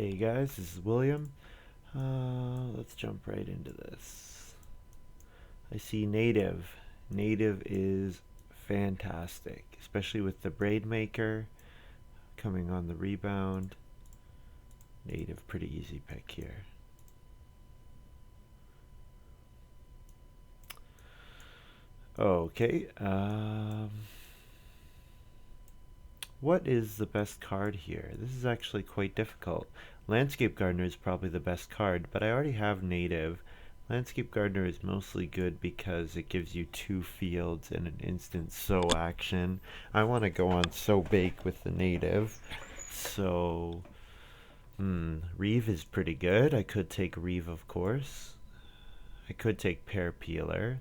Hey guys, this is William. Let's jump right into this. I see native. Native is fantastic, especially with the braid maker coming on the rebound. Native, pretty easy pick here. Okay, what is the best card here? This is actually quite difficult. Landscape Gardener is probably the best card, but I already have native. Landscape Gardener is mostly good because it gives you 2 fields and an instant sow action. I want to go on sow bake with the native. So, Reeve is pretty good. I could take Reeve, of course. I could take Pear Peeler.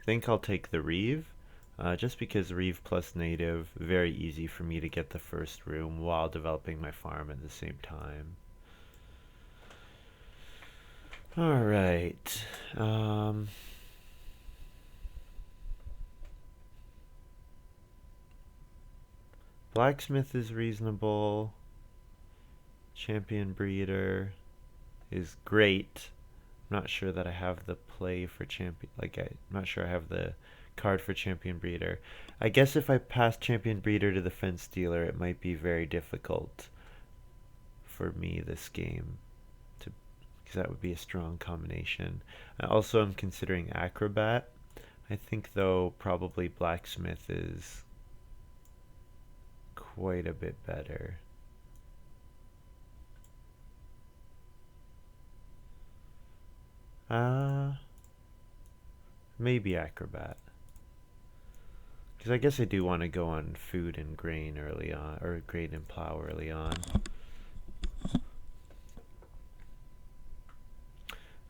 I think I'll take the Reeve. Just because Reeve plus native, very easy for me to get the first room while developing my farm at the same time. Alright. Blacksmith is reasonable. Champion Breeder is great. I'm not sure that I have the play for champion. I'm not sure I have the card for Champion Breeder. I guess if I pass Champion Breeder to the Fence Dealer, it might be very difficult for me this game, because that would be a strong combination. I also am considering Acrobat. I think though probably Blacksmith is quite a bit better. Maybe Acrobat. Because I guess I do want to go on food and grain early on, or grain and plow early on.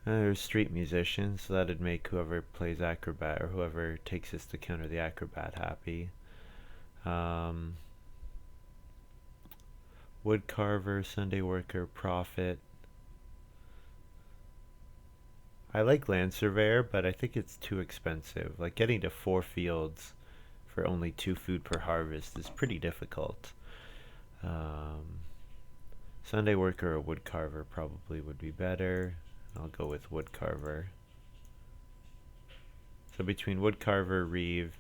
There's street musicians, so that'd make whoever plays Acrobat or whoever takes this to counter the Acrobat happy. Wood carver, Sunday worker, prophet. I like land surveyor, but I think it's too expensive. Like getting to 4 fields for only 2 food per harvest is pretty difficult. Sunday worker or wood carver probably would be better. I'll go with wood carver. So between wood carver, Reeve,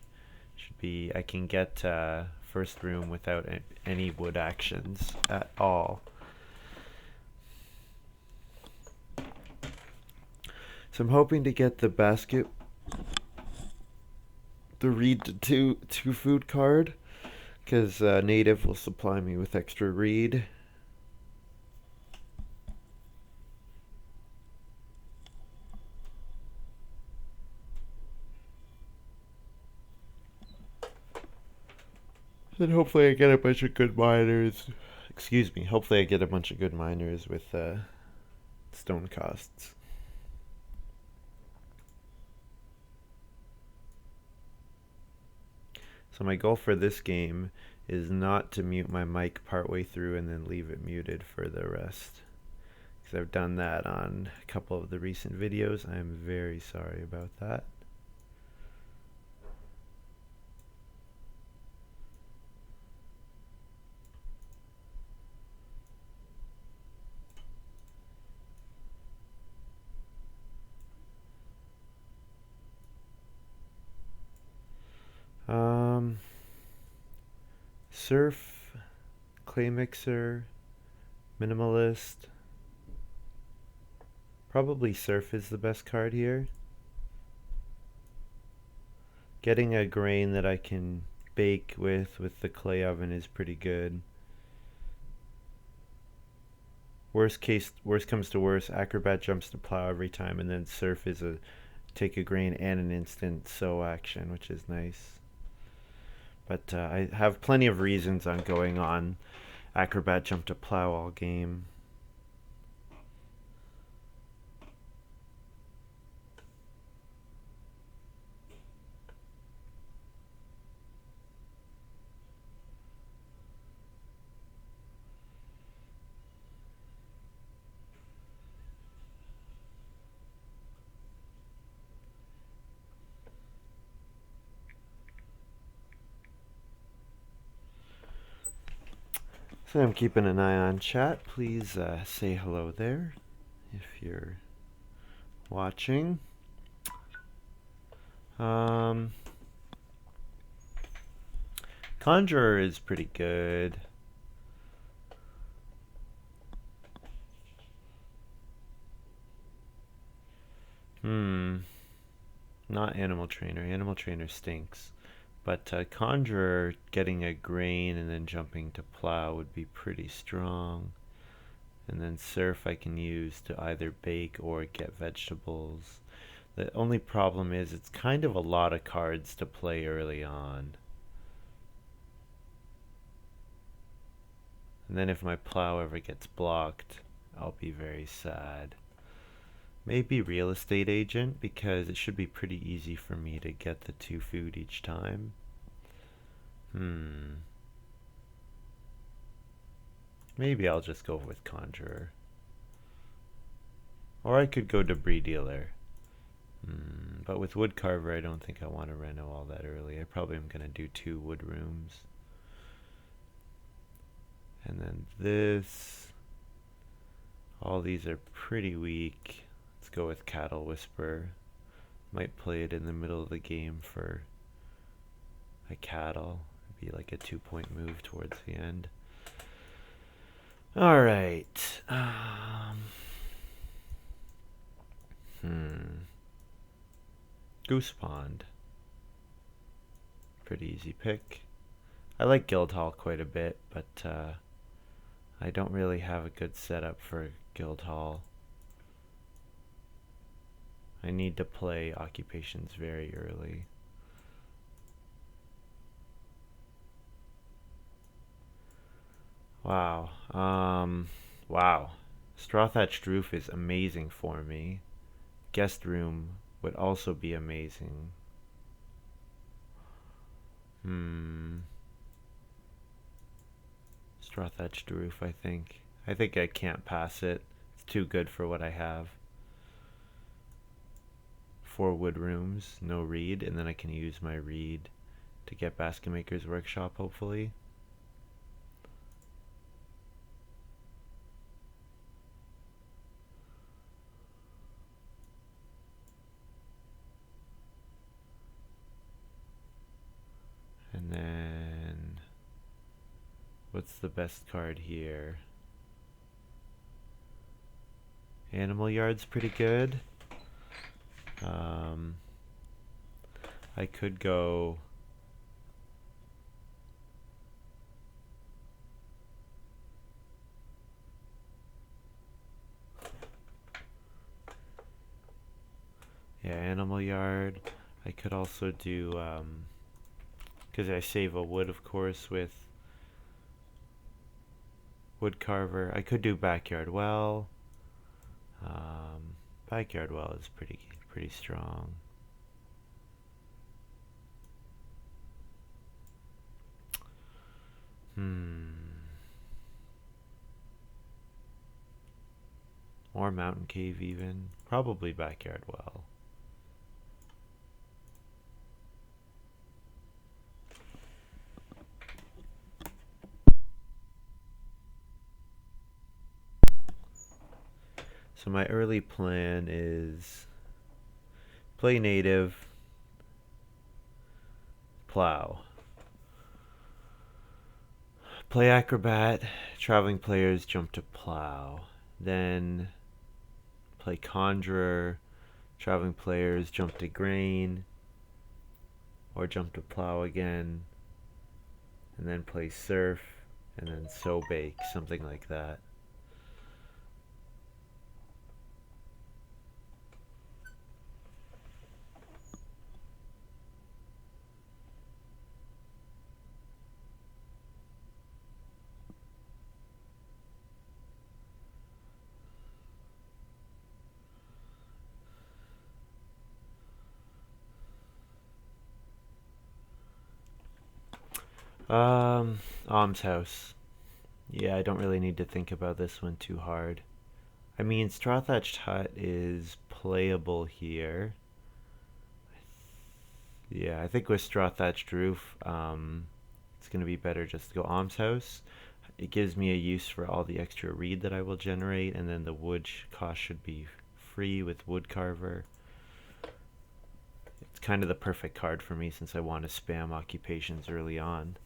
should be, I can get first room without any wood actions at all. So I'm hoping to get the basket, the reed to 2 food card, because native will supply me with extra reed. And hopefully I get a bunch of good miners. Excuse me. Hopefully I get a bunch of good miners with stone costs. So my goal for this game is not to mute my mic partway through and then leave it muted for the rest. Because I've done that on a couple of the recent videos. I am very sorry about that. Surf, clay mixer, minimalist. Probably surf is the best card here. Getting a grain that I can bake with the clay oven is pretty good. Worst comes to worst, Acrobat jumps to plow every time, and then surf is a take a grain and an instant sow action, which is nice. But I have plenty of reasons on going on Acrobat jump to plow all game. I'm keeping an eye on chat. Please say hello there if you're watching. Conjurer is pretty good. Not Animal Trainer. Animal Trainer stinks. But Conjurer getting a grain and then jumping to Plow would be pretty strong. And then Surf I can use to either bake or get vegetables. The only problem is it's kind of a lot of cards to play early on. And then if my Plow ever gets blocked, I'll be very sad. Maybe Real Estate Agent, because it should be pretty easy for me to get the 2 food each time. Maybe I'll just go with Conjurer. Or I could go Debris Dealer. But with Woodcarver, I don't think I want to reno all that early. I probably am going to do 2 wood rooms. And then this. All these are pretty weak. Let's go with Cattle Whisperer. Might play it in the middle of the game for a cattle. It'd be like a 2-point move towards the end. Alright. Goose Pond. Pretty easy pick. I like Guildhall quite a bit, but I don't really have a good setup for Guildhall. I need to play occupations very early. Wow. Wow. Straw Thatched Roof is amazing for me. Guest Room would also be amazing. Straw Thatched Roof, I think. I think I can't pass it. It's too good for what I have. 4 wood rooms, no reed, and then I can use my reed to get Basket Maker's Workshop, hopefully. And then, what's the best card here? Animal Yard's pretty good. I could go Animal Yard. I could also do because I save a wood, of course, with Woodcarver. I could do Backyard Well. Backyard Well is pretty strong. Or Mountain Cave even. Probably Backyard Well. So my early plan is play native, plow. Play acrobat, traveling players jump to plow. Then play conjurer, traveling players jump to grain, or jump to plow again. And then play surf, and then sow bake, something like that. Alms House. Yeah, I don't really need to think about this one too hard. I mean, Straw Thatched Hut is playable here. Yeah, I think with Straw Thatched Roof, it's going to be better just to go Alms House. it gives me a use for all the extra reed that I will generate, and then the wood cost should be free with wood carver. It's kind of the perfect card for me since I want to spam occupations early on.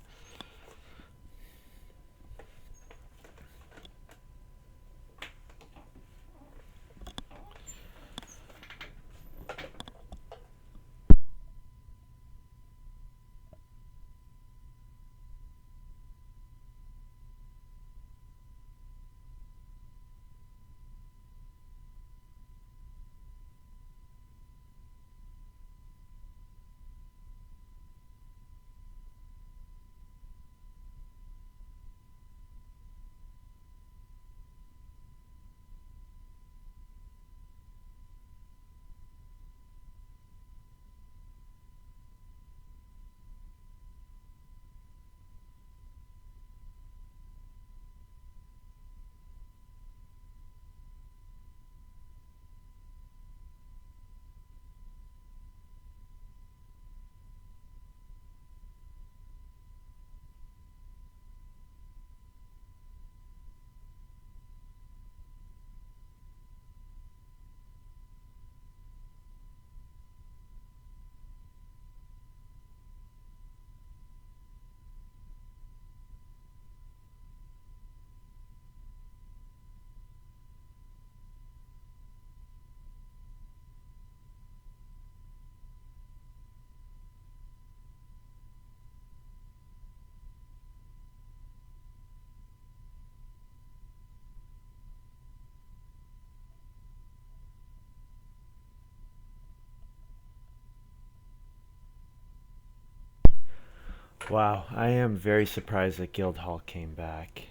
Wow, I am very surprised that Guildhall came back.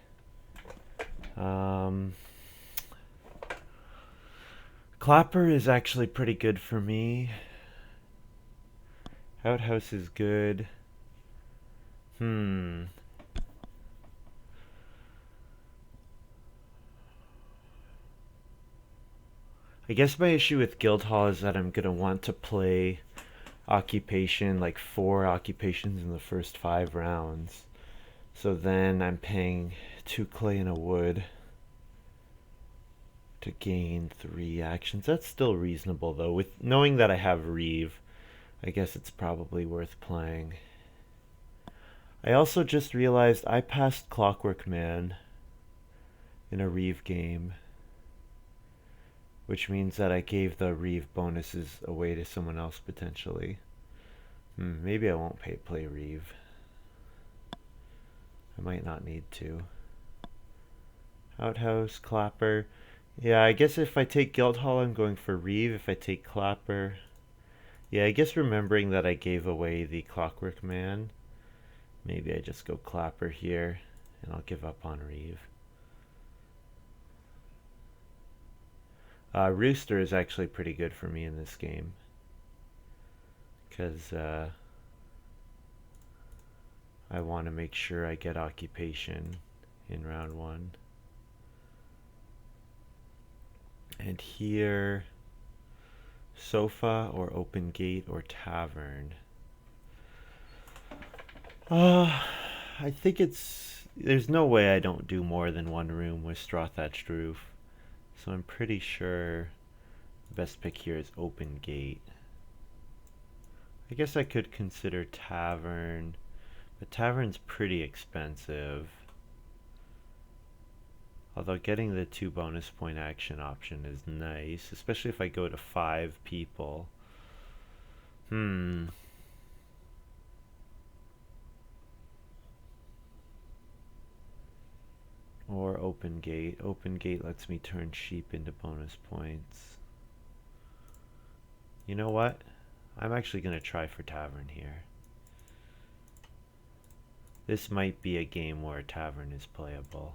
Clapper is actually pretty good for me. Outhouse is good. I guess my issue with Guildhall is that I'm gonna want to play occupation, like 4 occupations in the first 5 rounds. So then I'm paying 2 clay and a wood to gain 3 actions. That's still reasonable though. With knowing that I have Reeve, I guess it's probably worth playing. I also just realized I passed Clockwork Man in a Reeve game, which means that I gave the Reeve bonuses away to someone else potentially. Maybe I won't play Reeve. I might not need to. Outhouse, Clapper. Yeah, I guess if I take Guildhall, I'm going for Reeve. If I take Clapper... Yeah, I guess remembering that I gave away the Clockwork Man, maybe I just go Clapper here, and I'll give up on Reeve. Rooster is actually pretty good for me in this game, because I want to make sure I get occupation in round 1. And here, sofa or open gate or tavern. I think there's no way I don't do more than 1 room with straw thatched roof. So I'm pretty sure the best pick here is open gate. I guess I could consider tavern, but tavern's pretty expensive. Although getting the 2 bonus point action option is nice, especially if I go to 5 people. Or open gate. Open gate lets me turn sheep into bonus points. You know what? I'm actually going to try for tavern here. This might be a game where tavern is playable.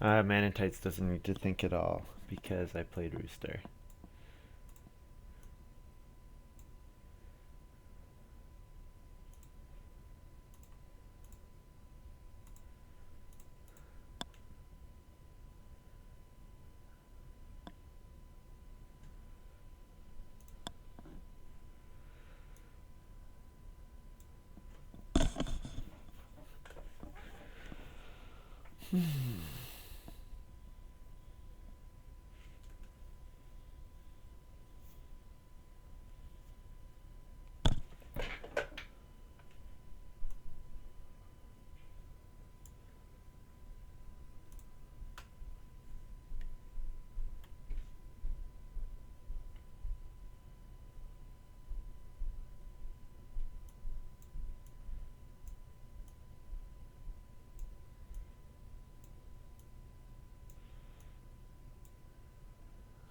Maninteitz doesn't need to think at all because I played Rooster.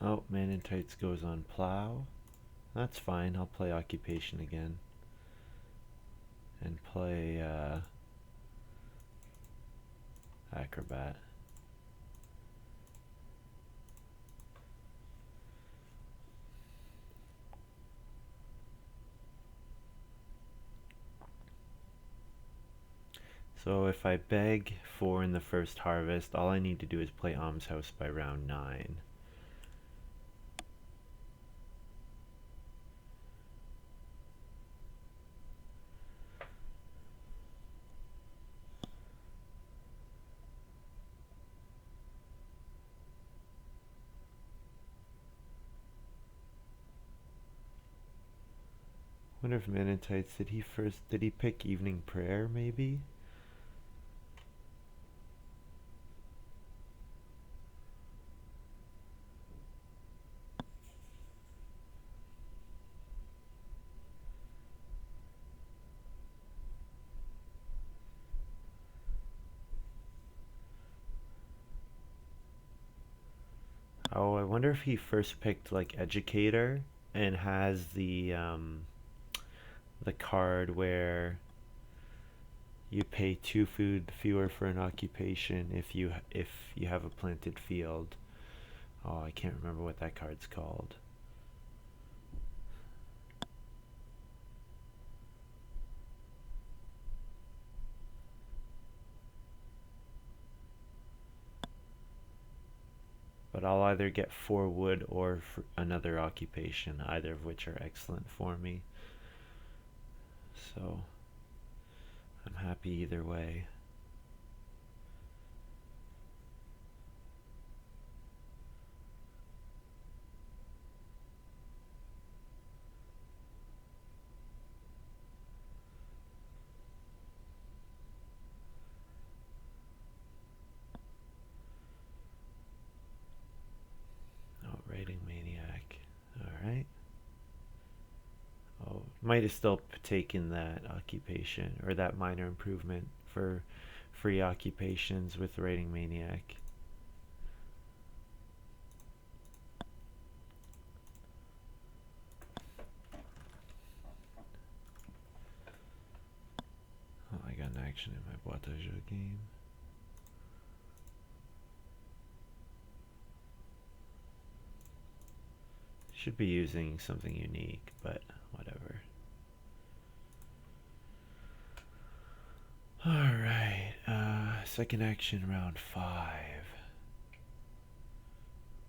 Oh, Maninteitz goes on plow. That's fine. I'll play occupation again. And play acrobat. So if I beg 4 in the first harvest, all I need to do is play almshouse by round 9. Wonder if Maninteitz, did he pick evening prayer maybe? Oh, I wonder if he first picked like educator and has the card where you pay 2 food fewer for an occupation if you have a planted field. Oh, I can't remember what that card's called. But I'll either get 4 wood or another occupation, either of which are excellent for me. So I'm happy either way. Oh, raiding maniac. Alright. Oh, might have still taken that occupation or that minor improvement for free occupations with raiding maniac. Oh, I got an action in my boîte à jeu game. Should be using something unique, but whatever. Alright, second action, round 5.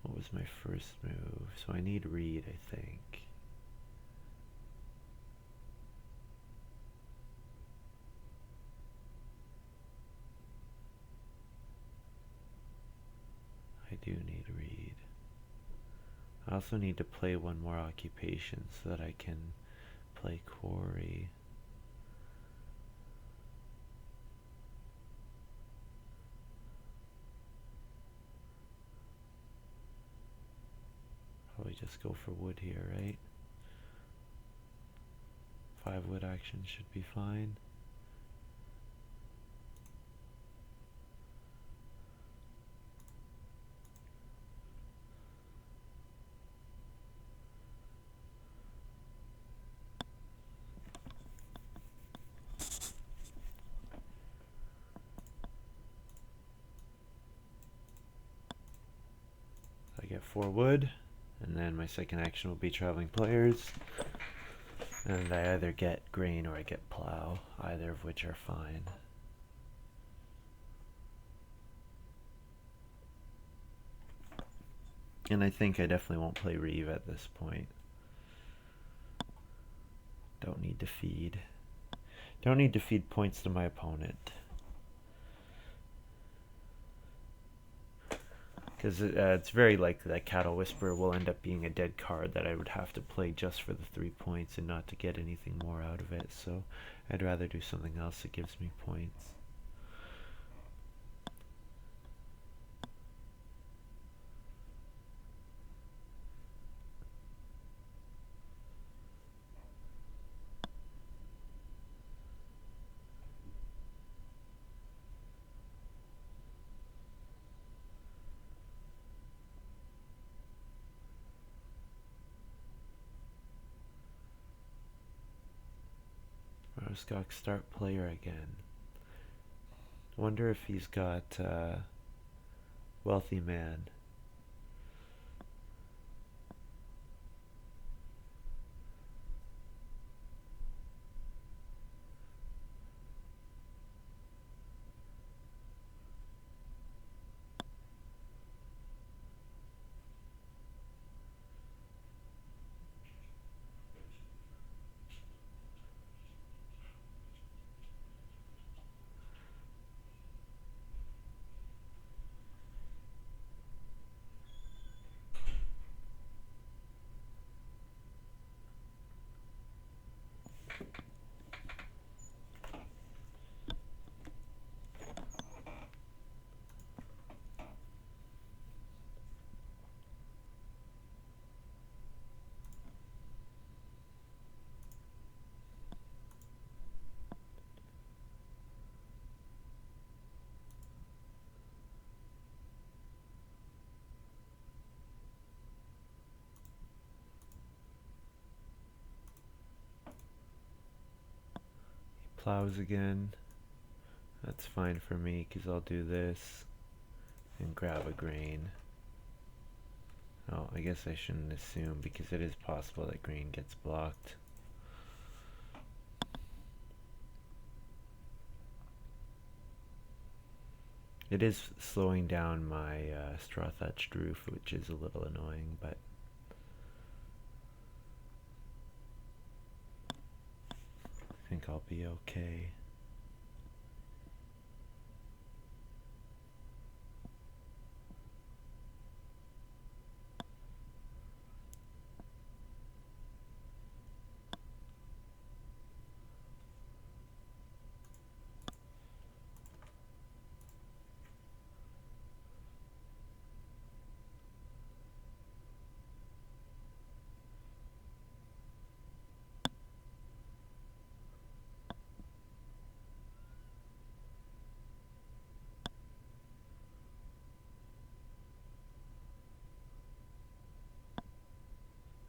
What was my first move? So I need read, I think. I do need read. I also need to play one more occupation so that I can play quarry. Probably just go for wood here, right? 5 wood action should be fine. get 4 wood, and then my second action will be traveling players, and I either get grain or I get plow, either of which are fine. And I think I definitely won't play Reeve at this point. Don't need to feed. Don't need to feed points to my opponent. Because it's very likely that Cattle Whisperer will end up being a dead card that I would have to play just for the 3 points and not to get anything more out of it. So I'd rather do something else that gives me points. maruskaK start player again. Wonder if he's got Wealthy Man. Plows again. That's fine for me because I'll do this and grab a grain. Oh, I guess I shouldn't assume because it is possible that grain gets blocked. It is slowing down my straw thatched roof, which is a little annoying, but I think I'll be okay.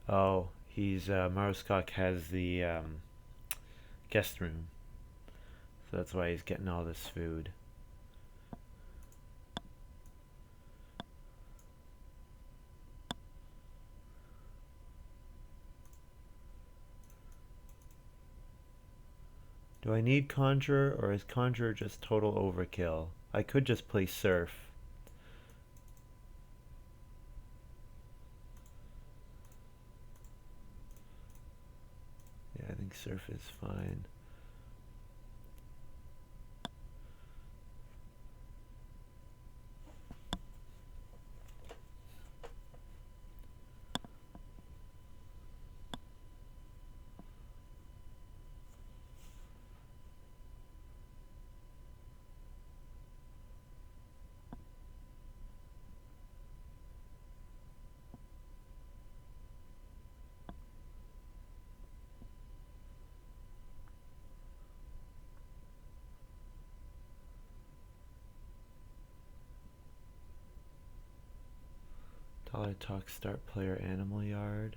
Oh, he's maruskaK has the guest room, so that's why he's getting all this food. Do I need Conjurer, or is Conjurer just total overkill? I could just play Surf. Yeah, I think Surf is fine. DollarTalks start player Animal Yard.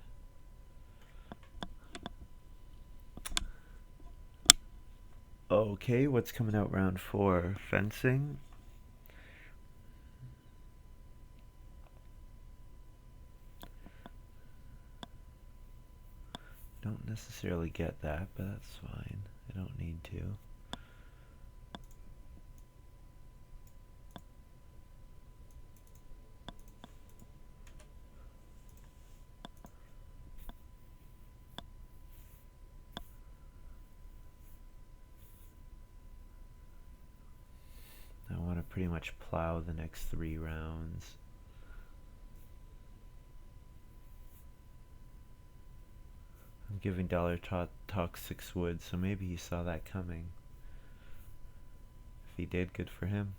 Okay, what's coming out round 4? Fencing. necessarily get that, but that's fine. I don't need to. I want to pretty much plow the next 3 rounds. I'm giving DollarTalks 6 wood, so maybe he saw that coming. If he did, good for him.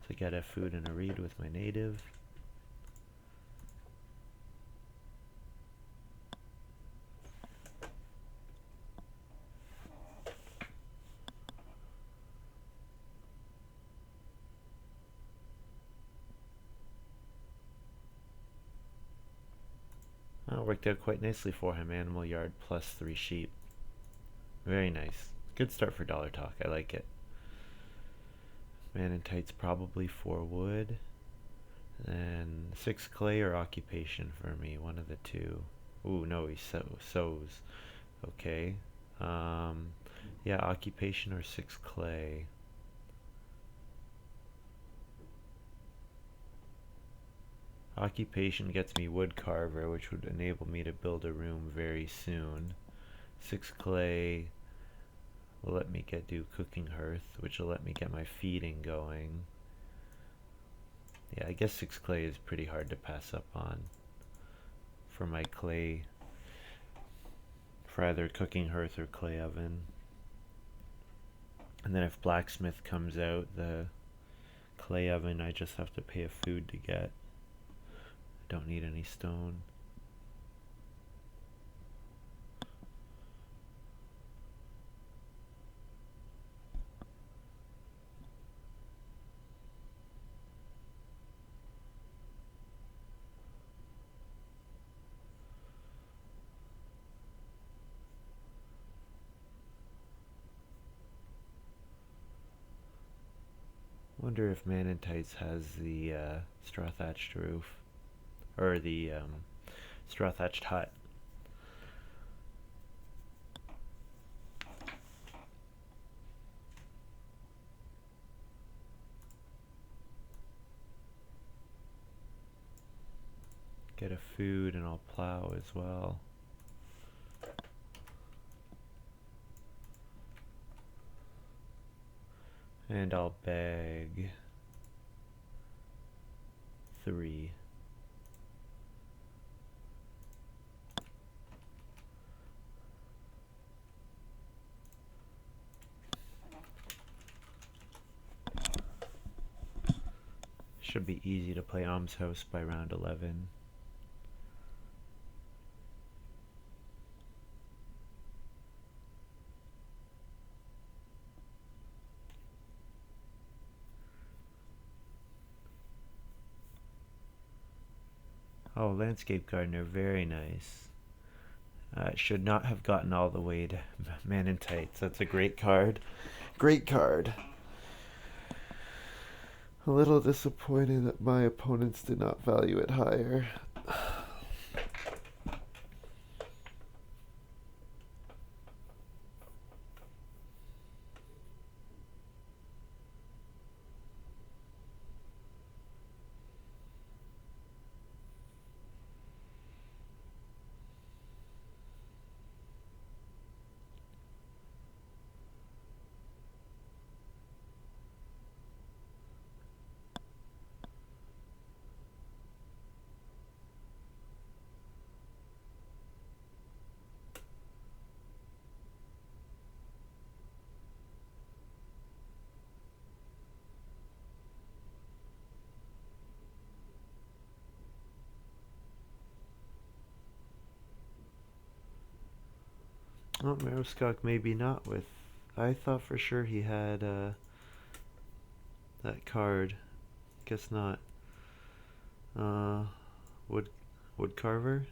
So I get a food and a read with my native. Well, it worked out quite nicely for him. Animal yard plus 3 sheep. Very nice. Good start for DollarTalk. I like it. Maninteitz probably 4 wood. And 6 clay or occupation for me. One of the two. Ooh, no, he sows. Okay. Yeah, occupation or 6 clay. Occupation gets me wood carver, which would enable me to build a room very soon. 6 clay will let me do cooking hearth, which will let me get my feeding going. Yeah, I guess 6 clay is pretty hard to pass up on for my clay, for either cooking hearth or clay oven. And then if blacksmith comes out, the clay oven I just have to pay a food to get. I don't need any stone. Wonder if Maninteitz has the straw thatched roof, or the straw thatched hut. Get a food and I'll plow as well. And I'll bag 3. Should be easy to play Alms House by round 11. Oh, Landscape Gardener, very nice. Should not have gotten all the way to Maninteitz. That's a great card. Great card. A little disappointed that my opponents did not value it higher. Oh, maruskaK maybe not with. I thought for sure he had that card. Guess not. Uh, wood carver.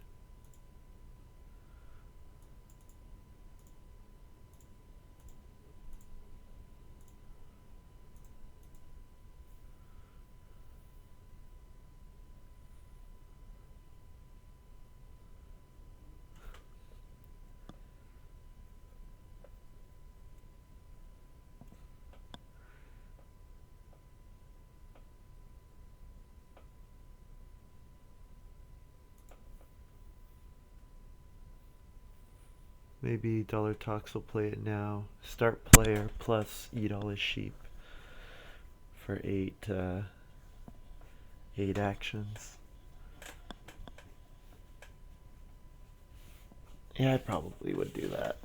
Maybe DollarTalks will play it now. Start player plus eat all his sheep for eight actions. Yeah, I probably would do that.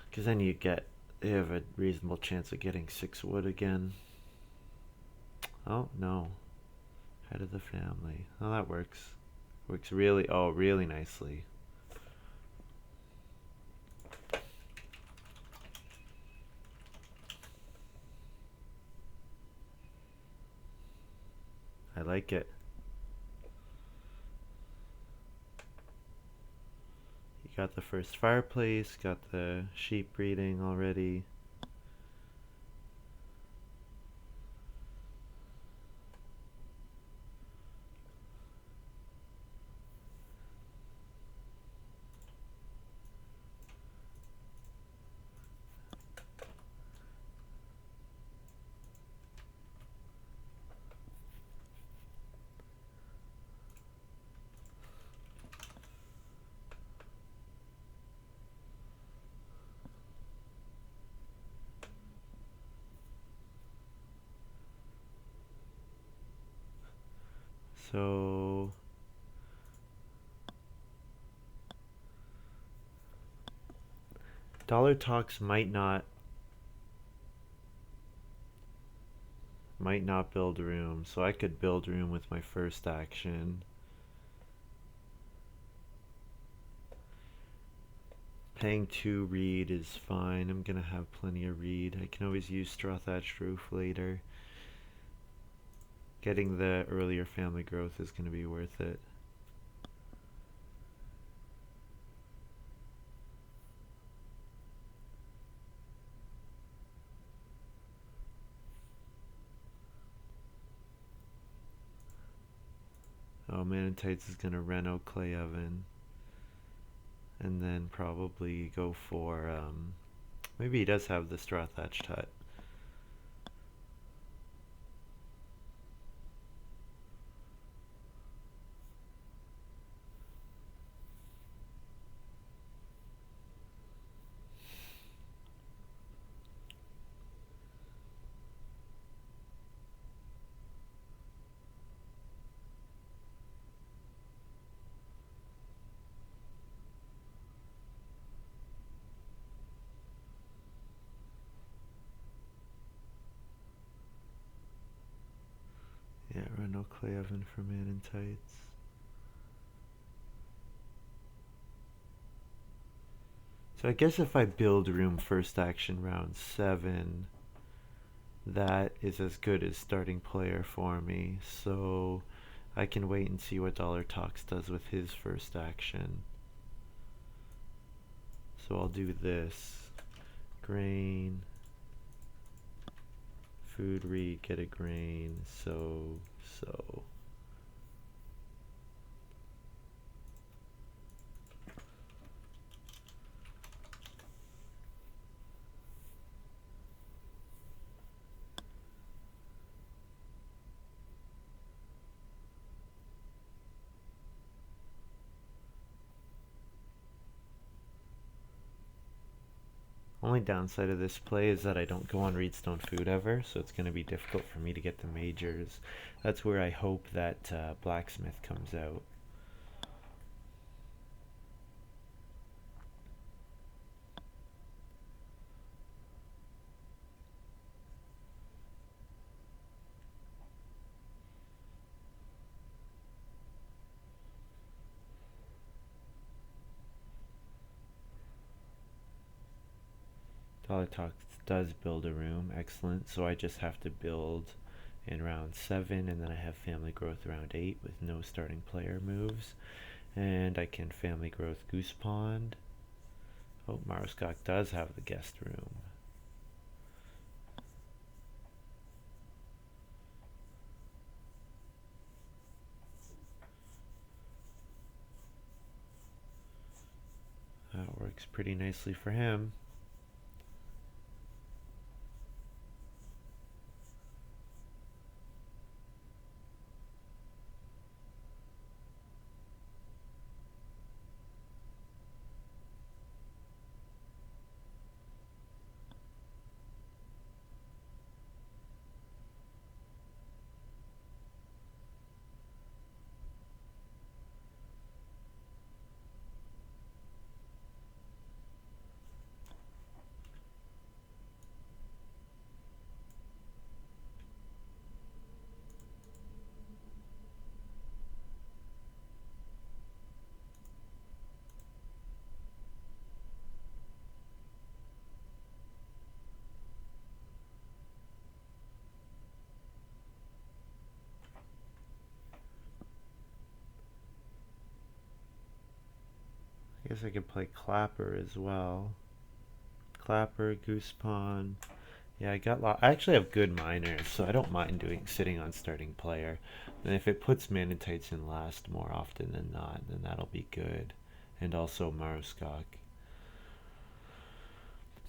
Because then you have a reasonable chance of getting 6 wood again. Oh, no. Head of the family. Oh, that works. Works really nicely. I like it. You got the first fireplace, got the sheep breeding already. So DollarTalks might not build room, so I could build room with my first action. Paying 2 reed is fine. I'm gonna have plenty of reed. I can always use straw thatched roof later. Getting the earlier family growth is gonna be worth it. Oh, Maninteitz is gonna reno clay oven. And then probably go for, maybe he does have the straw thatched hut. Yeah, reno clay oven for Maninteitz. So I guess if I build room first action round 7, that is as good as starting player for me. So I can wait and see what DollarTalks does with his first action. So I'll do this. Grain. Food read, get a grain. So. Only downside of this play is that I don't go on Reedstone Food ever, so it's going to be difficult for me to get the majors. That's where I hope that Blacksmith comes out. DollarTalks does build a room, excellent. So I just have to build in round 7, and then I have family growth round 8 with no starting player moves. And I can family growth Goose Pond. Oh, maruskaK does have the guest room. That works pretty nicely for him. guess I could play Clapper as well. Clapper, Goose Pawn. Yeah, I actually have good miners, so I don't mind sitting on starting player. And if it puts Maninteitz in last more often than not, then that'll be good. And also maruskaK.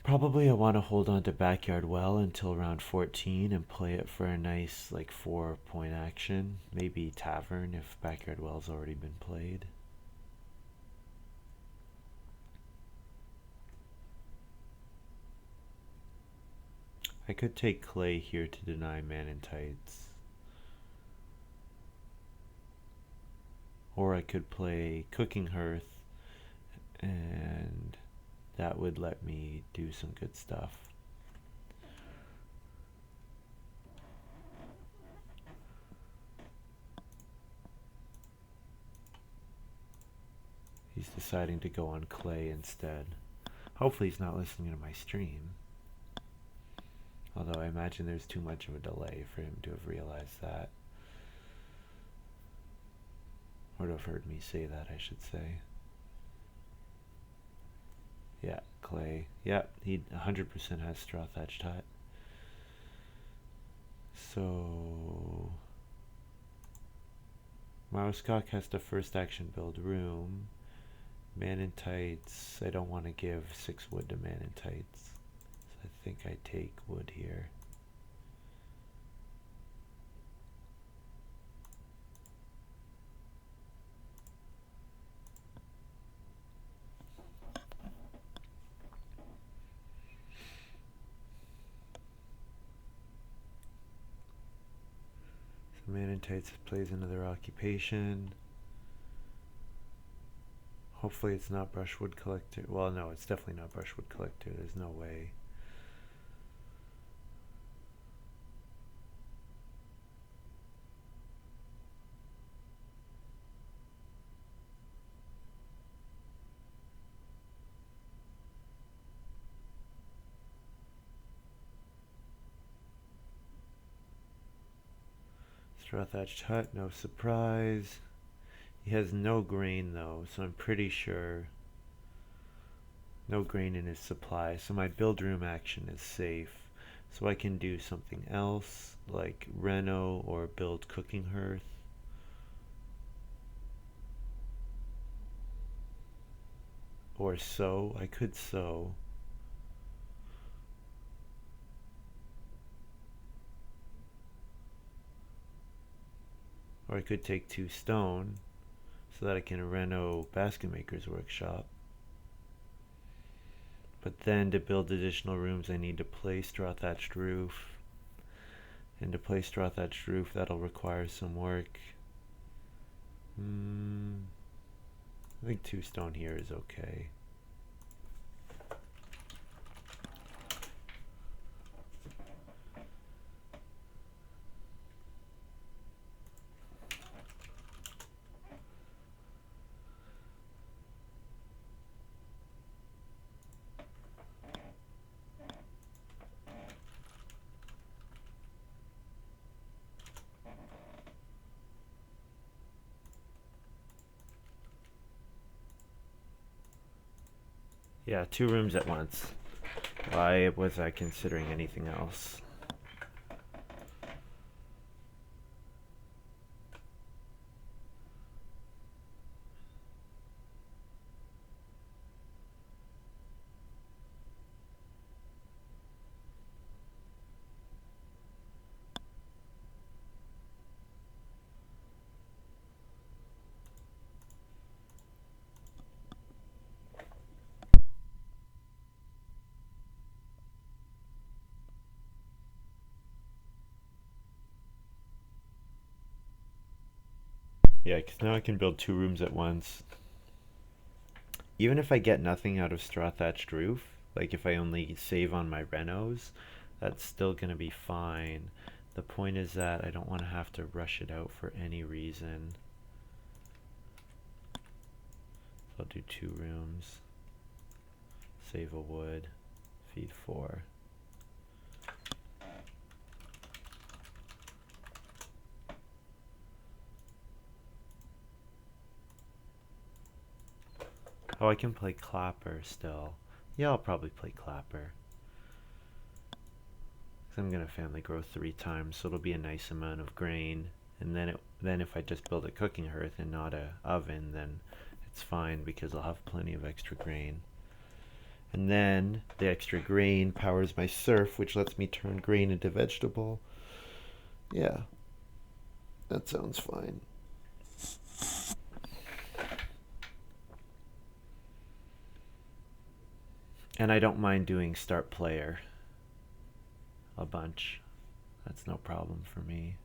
Probably I want to hold on to Backyard Well until round 14 and play it for a nice like 4-point action. Maybe Tavern if Backyard Well's already been played. I could take Clay here to deny Maninteitz. Or I could play Cooking Hearth and that would let me do some good stuff. He's deciding to go on Clay instead. Hopefully he's not listening to my stream. Although I imagine there's too much of a delay for him to have realized that. Or to have heard me say that, I should say. Yeah, Clay. Yep, he 100% has Straw Thatched Hut. So maruskaK has to first action build room. Maninteitz, I don't want to give 6 wood to Maninteitz. So I think I take wood here. So Maninteitz plays another occupation. Hopefully it's not Brushwood Collector. Well, no, it's definitely not Brushwood Collector. There's no way. Straw Thatched Hut, no surprise. He has no grain though, so I'm pretty sure no grain in his supply, so my build room action is safe. So I can do something else like reno or build Cooking Hearth. Or sow. I could sow. Or I could take 2 stone so that I can reno Basket Maker's Workshop. But then to build additional rooms I need to play Straw Thatched Roof. And to play Straw Thatched Roof that'll require some work. I think 2 stone here is okay. Yeah, 2 rooms at once. Why was I considering anything else? Yeah, because now I can build 2 rooms at once. Even if I get nothing out of Straw Thatched Roof, like if I only save on my renos, that's still going to be fine. The point is that I don't want to have to rush it out for any reason. So I'll do 2 rooms, save a wood, feed 4. Oh, I can play Clapper still. Yeah, I'll probably play Clapper. I'm gonna family grow 3 times, so it'll be a nice amount of grain. And then if I just build a cooking hearth and not a oven, then it's fine because I'll have plenty of extra grain. And then the extra grain powers my surf, which lets me turn grain into vegetable. Yeah, that sounds fine. And I don't mind doing start player a bunch. That's no problem for me.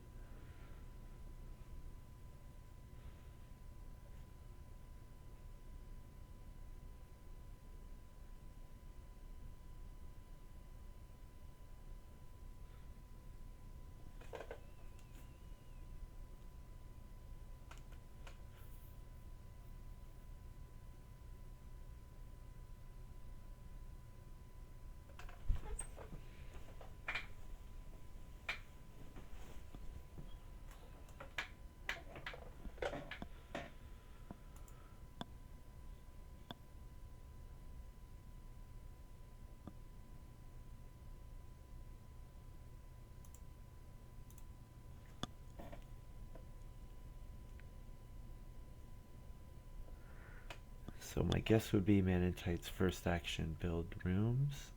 So my guess would be Maninteitz first action build rooms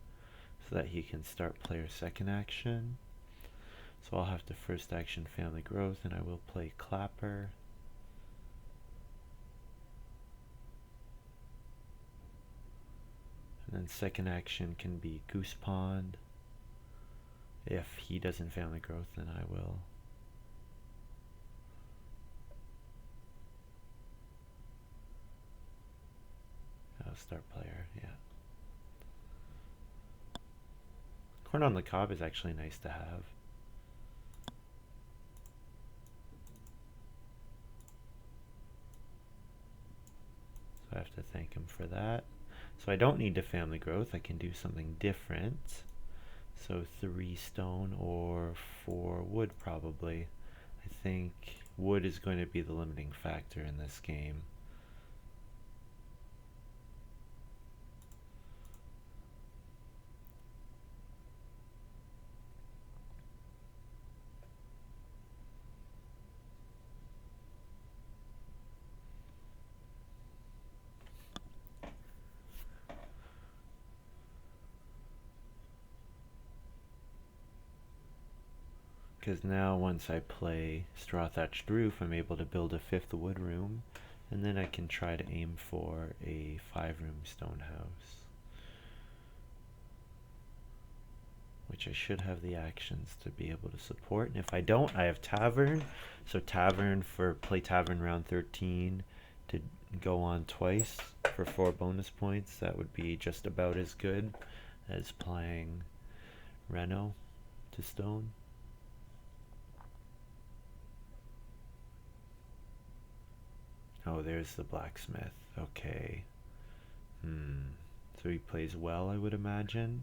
so that he can start player second action. So I'll have to first action family growth and I will play Clapper. And then second action can be Goose Pond. If he doesn't family growth, then I will. I'll start player, yeah. Corn on the cob is actually nice to have. So I have to thank him for that. So I don't need to family growth. I can do something different. So 3 stone or 4 wood probably. I think wood is going to be the limiting factor in this game. Because now once I play Straw Thatched Roof, I'm able to build a 5th wood room, and then I can try to aim for a 5-room stone house. Which I should have the actions to be able to support. And if I don't, I have Tavern. So Tavern for play Tavern round 13 to go on twice for 4 bonus points. That would be just about as good as playing Reno to stone. Oh, there's the blacksmith. Okay. So he plays well, I would imagine.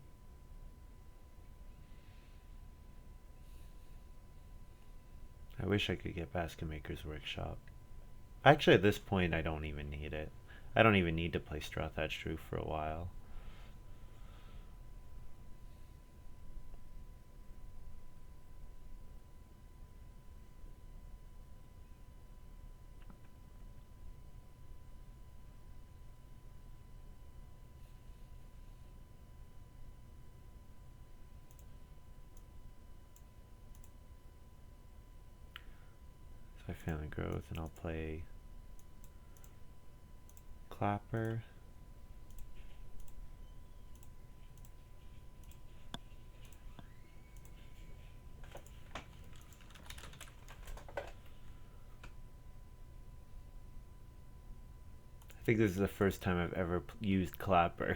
I wish I could get Basket Maker's Workshop. Actually, at this point, I don't even need it. I don't even need to play Straw Thatched Roof for a while. So I family growth and I'll play Clapper. I think this is the first time I've ever used Clapper.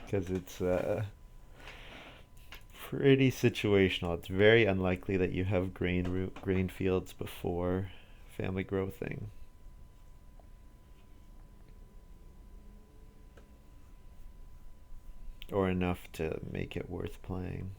Because it's pretty situational. It's very unlikely that you have grain fields before family growthing. Or enough to make it worth playing.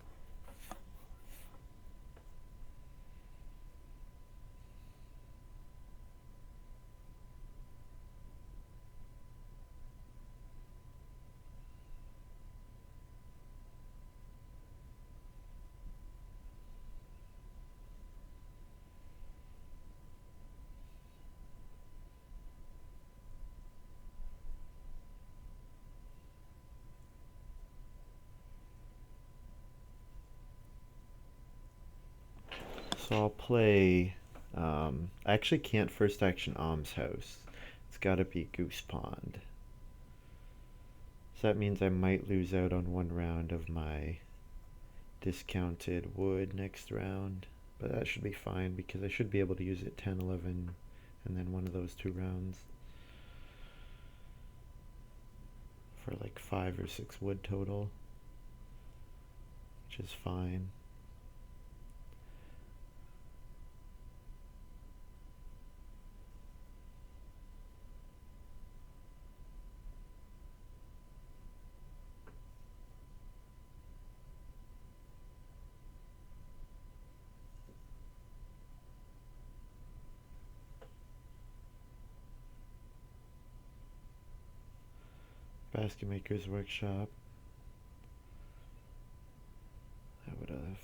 So I'll play. I actually can't first action Alms House. It's got to be Goose Pond. So that means I might lose out on one round of my discounted wood next round. But that should be fine because I should be able to use it 10, 11, and then one of those 2 rounds. For like 5 or 6 wood total. Which is fine. Basket Maker's Workshop. I would have.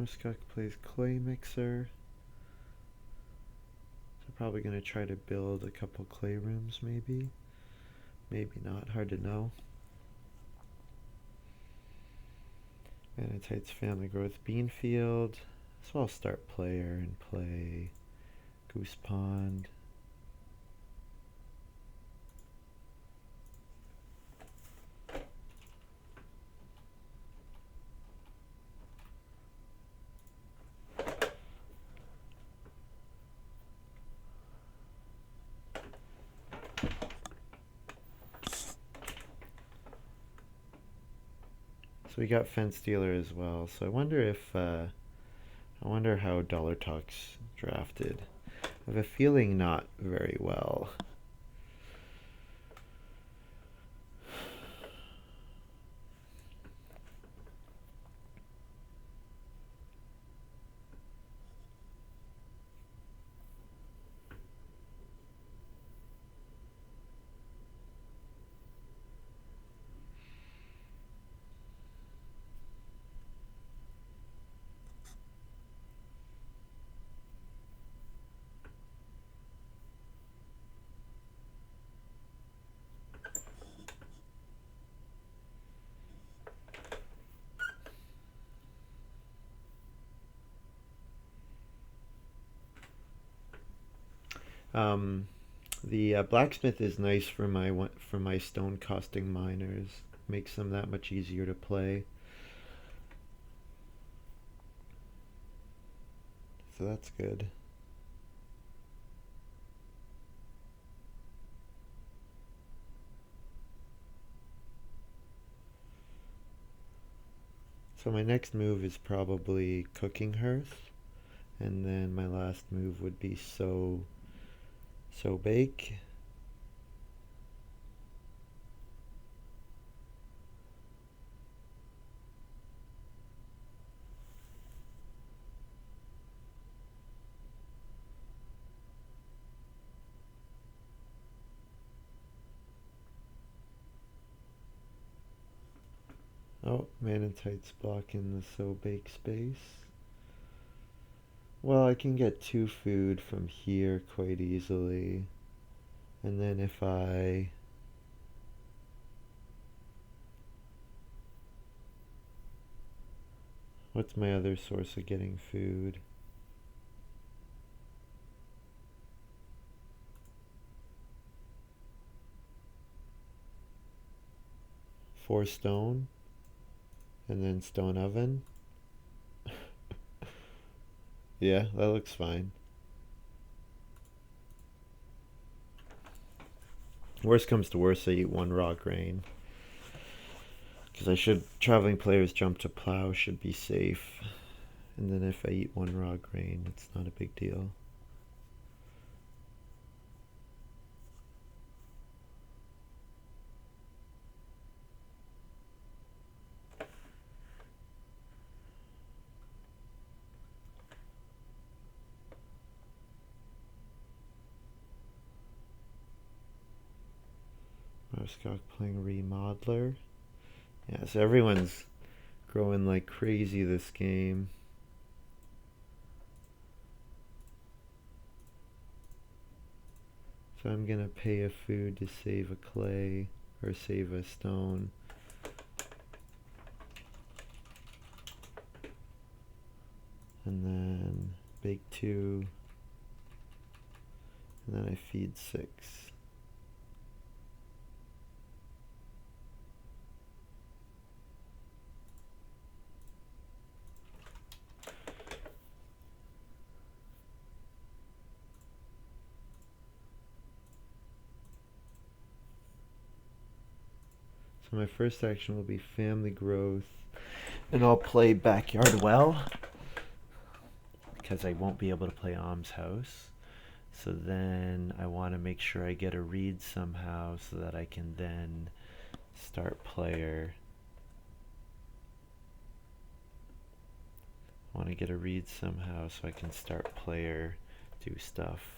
maruskaK plays Clay Mixer. So probably going to try to build a couple clay rooms maybe. Maybe not, hard to know. Maninteitz Family Growth Beanfield. So I'll start player and play Goose Pond. So we got Fence Dealer as well. So I wonder how DollarTalks drafted. I have a feeling not very well. The blacksmith is nice for my stone costing miners. Makes them that much easier to play. So that's good. So my next move is probably Cooking Hearth, and then my last move would be So Bake. Oh, Maninteitz blocking the So Bake space. Well, I can get 2 food from here quite easily. And then if I... What's my other source of getting food? Four stone. And then stone oven. Yeah, that looks fine. Worst comes to worst, I eat 1 raw grain. Because traveling players jump to plow should be safe. And then if I eat 1 raw grain, it's not a big deal. maruskaK playing Remodeler. Yeah, so everyone's growing like crazy this game. So I'm gonna pay a food to save a clay or save a stone. And then bake 2. And then I feed 6. So my first action will be family growth. And I'll play Backyard Well, because I won't be able to play Almshouse. So then I want to make sure I get a read somehow so that I can then start player. I want to get a read somehow so I can start player, do stuff.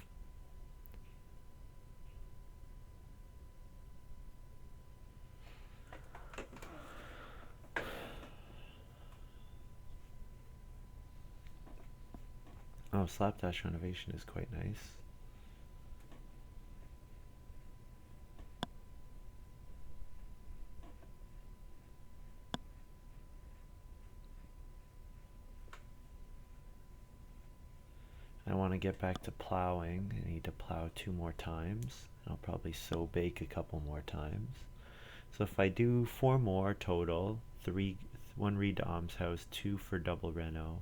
Oh, Slapdash renovation is quite nice. I want to get back to plowing. I need to plow 2 more times. I'll probably sow bake a couple more times. So if I do 4 more total, 1 read to Almshouse, 2 for double reno.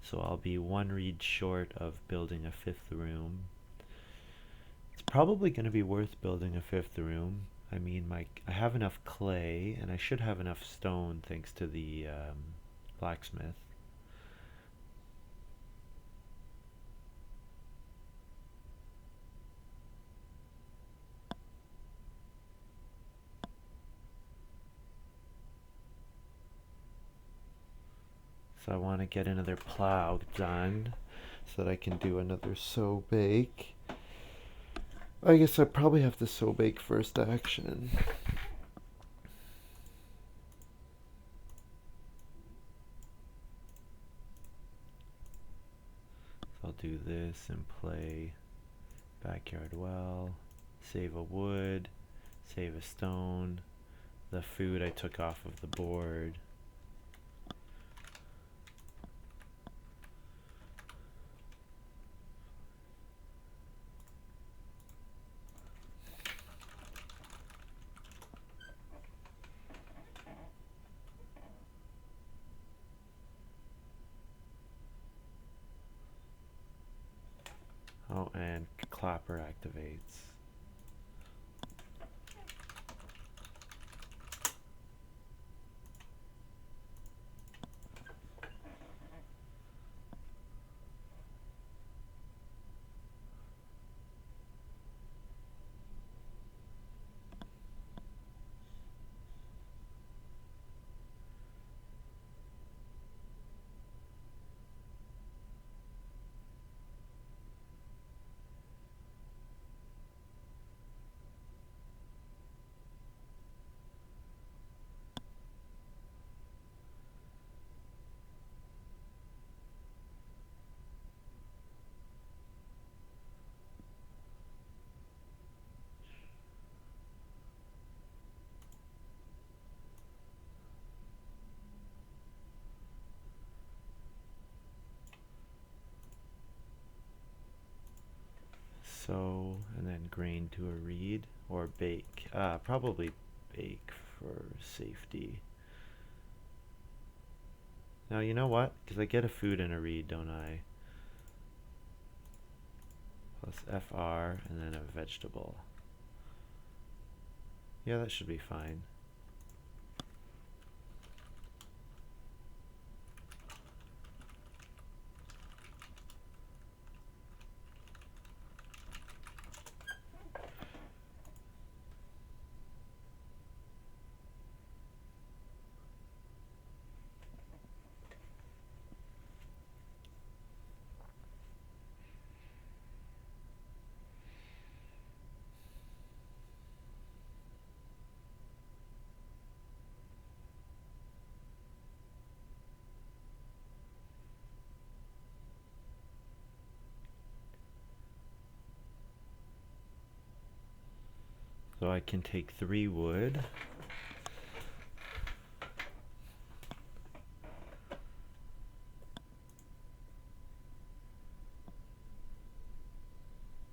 So I'll be 1 read short of building a 5th room. It's probably going to be worth building a 5th room. I mean, I have enough clay, and I should have enough stone thanks to the blacksmith. So I want to get another plow done so that I can do another sow bake. I guess I probably have to sow bake first action. So I'll do this and play Backyard Well, save a wood, save a stone. The food I took off of the board. Oh, and Clapper activates. So, and then grain to a reed or bake. Probably bake for safety. Now, you know what? Because I get a food and a reed, don't I? Plus FR and then a vegetable. Yeah, that should be fine. So I can take 3 wood.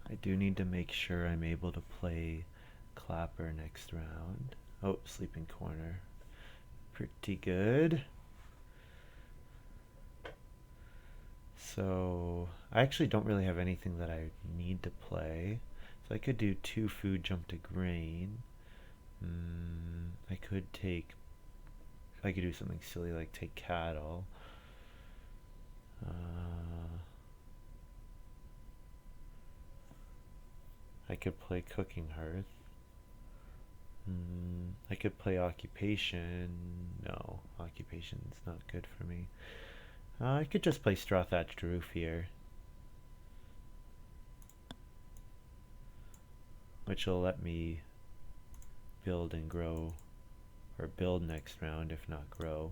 I do need to make sure I'm able to play Clapper next round. Oh, Sleeping Corner. Pretty good. So I actually don't really have anything that I need to play. So I could do 2 food, jump to grain. I could take, I could do something silly like take cattle. I could play cooking hearth. I could play occupation. No, occupation's not good for me. I could just play straw thatched roof here, which will let me build and grow, or build next round if not grow.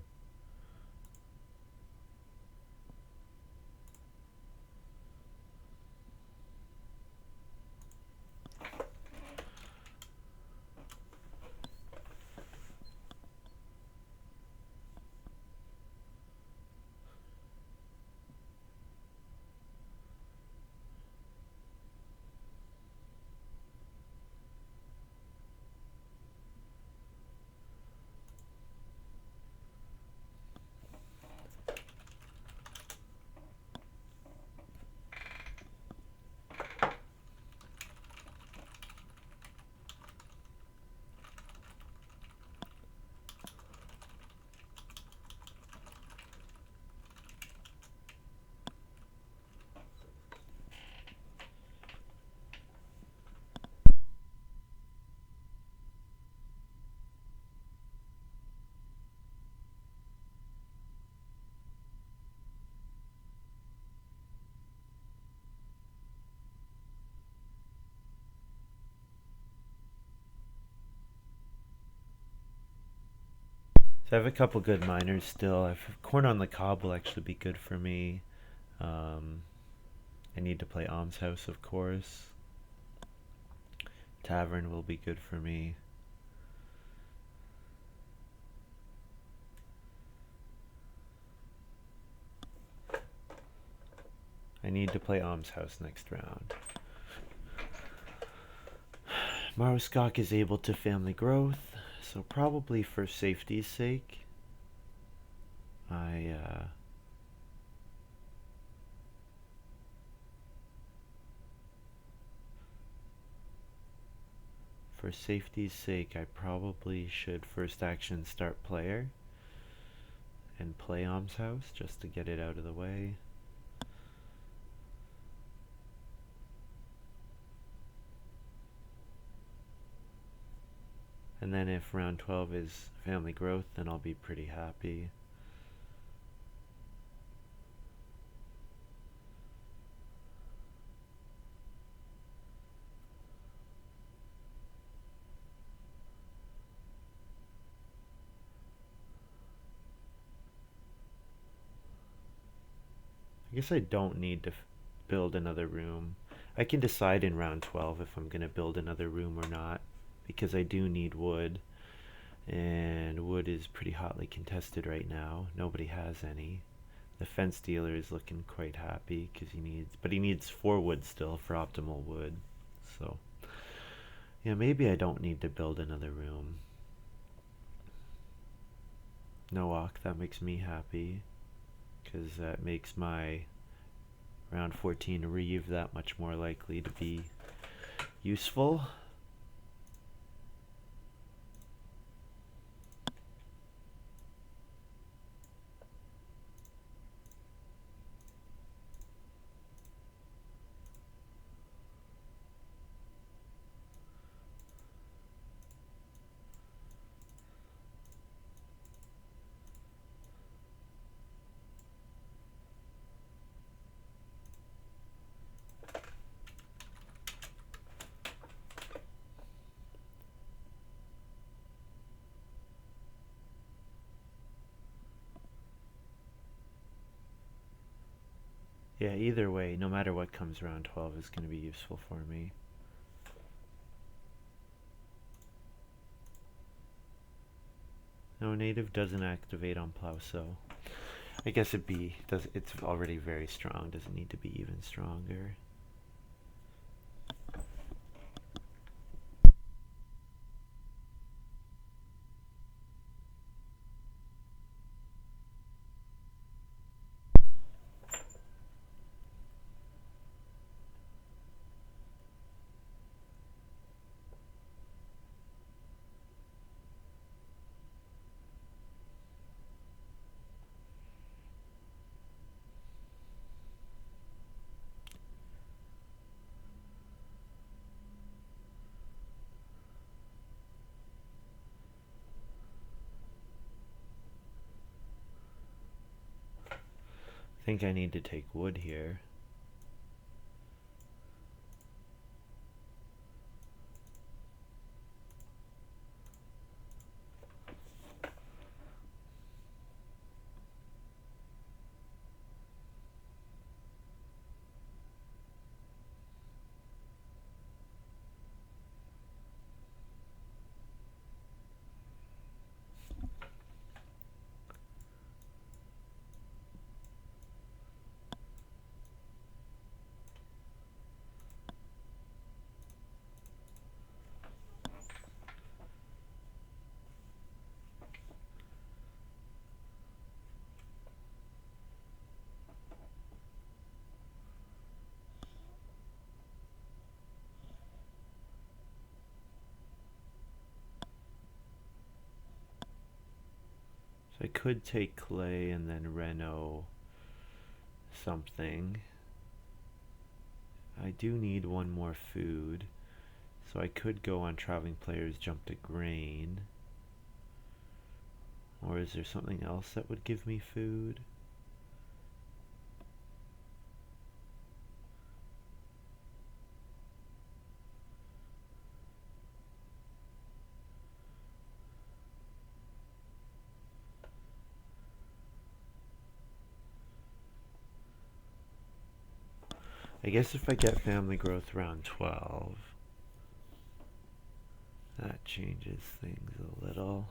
So I have a couple good miners still. I have corn on the cob will actually be good for me. I need to play almshouse, of course. Tavern will be good for me. I need to play almshouse next round. maruskaK is able to family growth, so probably for safety's sake, for safety's sake, I probably should first action start player and play almshouse just to get it out of the way. And then if round 12 is family growth, then I'll be pretty happy. I guess I don't need to build another room. I can decide in round 12 if I'm going to build another room or not, because I do need wood, and wood is pretty hotly contested right now. Nobody has any. The fence dealer is looking quite happy because he needs 4 wood still for optimal wood. So yeah, maybe I don't need to build another room. No walk, that makes me happy, because that makes my round 14 reeve that much more likely to be useful. Yeah, either way, no matter what comes round 12 is going to be useful for me. No, native doesn't activate on plow, so I guess it's already very strong, doesn't need to be even stronger. I think I need to take wood here. So I could take clay and then reno something. I do need one more food, so I could go on traveling players jump to grain. Or is there something else that would give me food? I guess if I get family growth around 12, that changes things a little.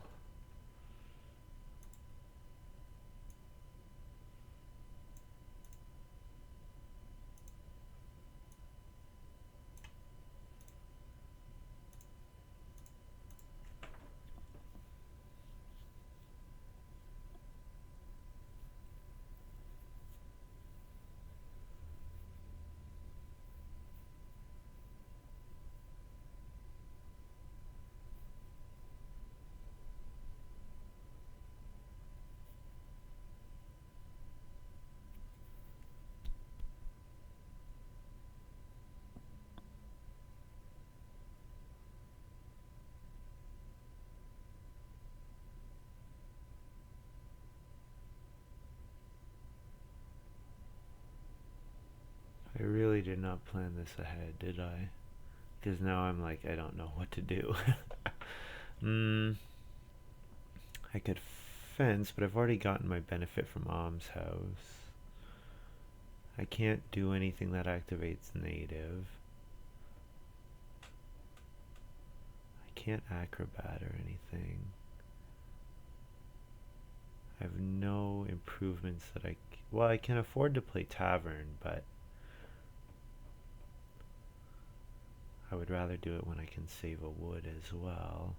I really did not plan this ahead, did I? Because now I'm like, I don't know what to do. I could fence, but I've already gotten my benefit from Mom's house. I can't do anything that activates native. I can't acrobat or anything. I have no improvements that well, I can afford to play tavern, but I would rather do it when I can save a wood as well.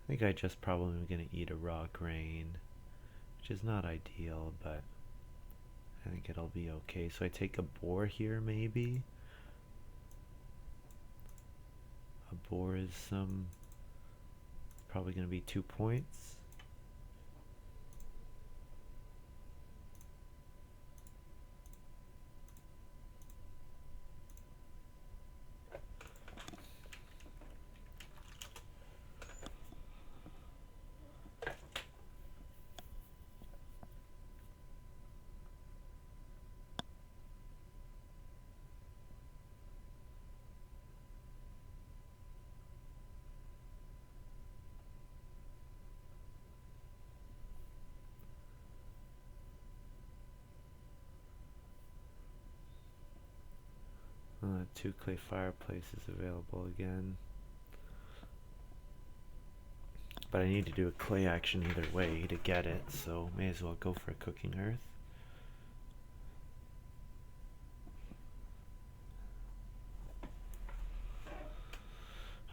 I think I just probably am going to eat a raw grain, which is not ideal, but I think it'll be okay. So I take a boar here, maybe. A boar is probably going to be 2 points. Two clay fireplaces available again. But I need to do a clay action either way to get it, so may as well go for a cooking earth.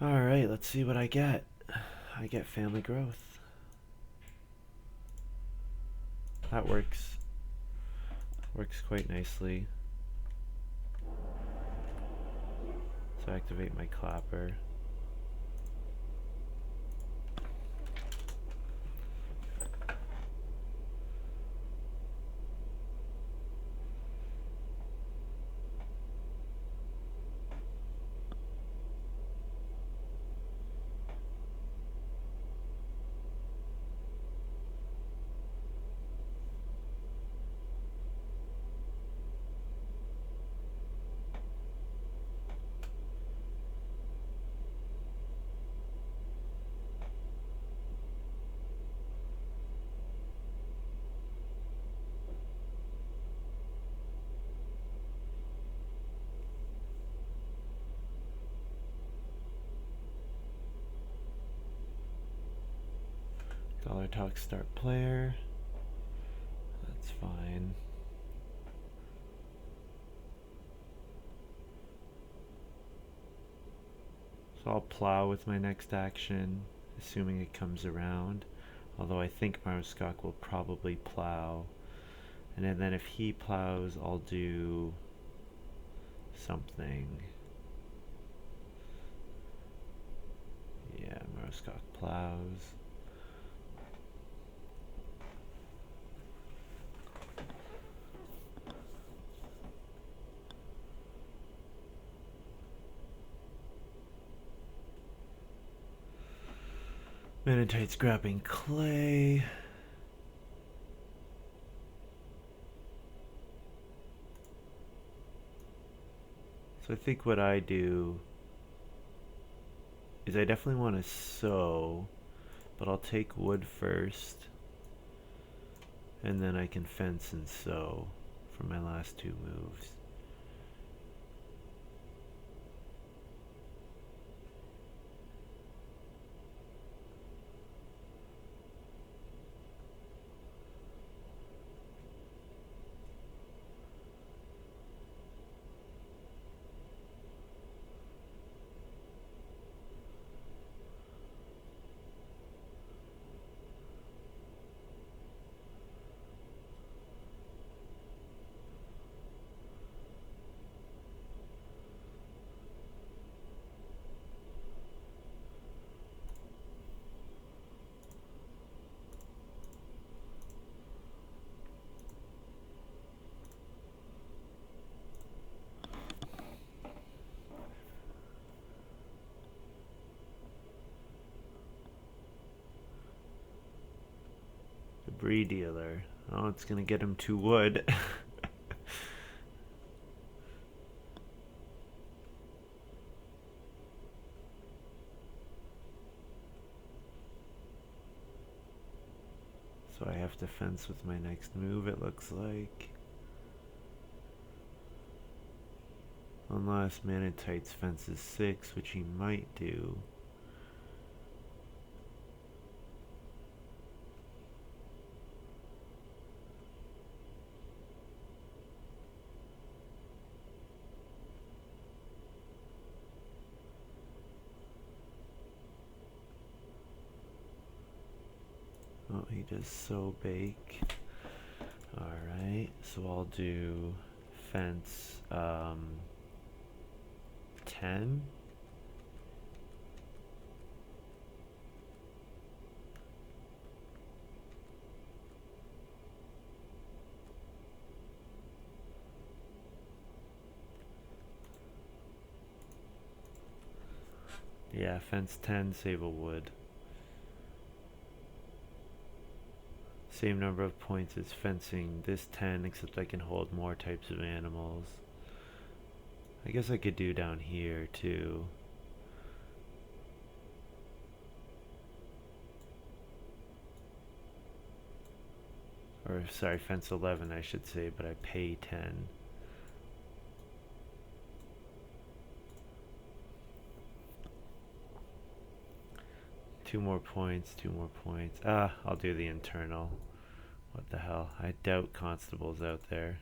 Alright, let's see what I get. I get family growth. That works. Works quite nicely. So activate my clapper. DollarTalks start player. That's fine. So I'll plow with my next action, assuming it comes around. Although I think maruskaK will probably plow. And then if he plows, I'll do something. Yeah, maruskaK plows. Maninteitz grabbing clay. So I think what I do is I definitely want to sow, but I'll take wood first, and then I can fence and sow for my last two moves. Debris dealer. Oh, it's gonna get him 2 wood. So I have to fence with my next move, it looks like. Unless Maninteitz fences 6, which he might do. Oh, he does sow bake. Alright, so I'll do fence 10. Yeah, fence 10, save a wood. Same number of points as fencing this 10, except I can hold more types of animals. I guess I could do down here too. Or sorry, fence 11 I should say, but I pay 10. 2 more points, 2 more points. Ah, I'll do the internal. What the hell? I doubt Constable's out there.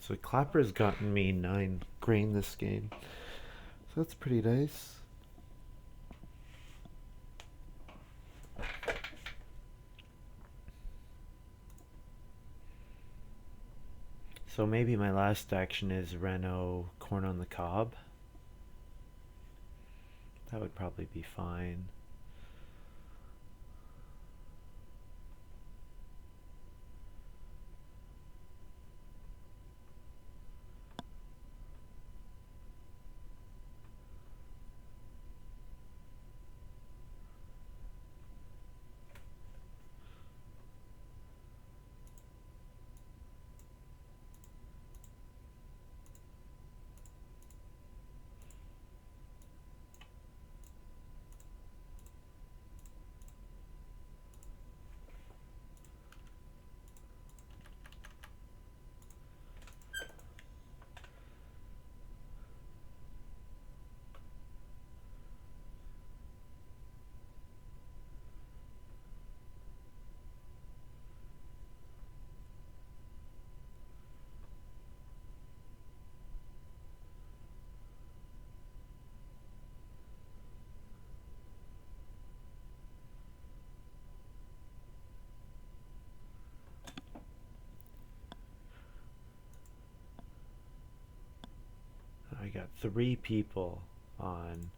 So Clapper's gotten me 9 grain this game. So that's pretty nice. So maybe my last action is Renault corn on the cob. That would probably be fine. I got 3 people on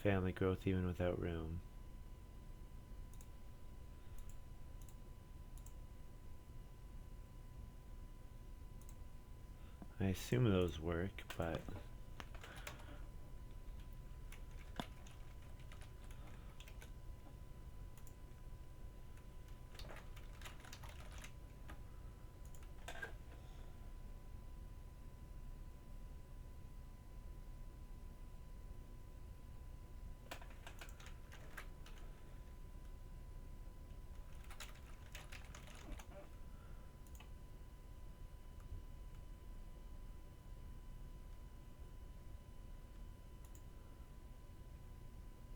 family growth even without room. I assume those work, but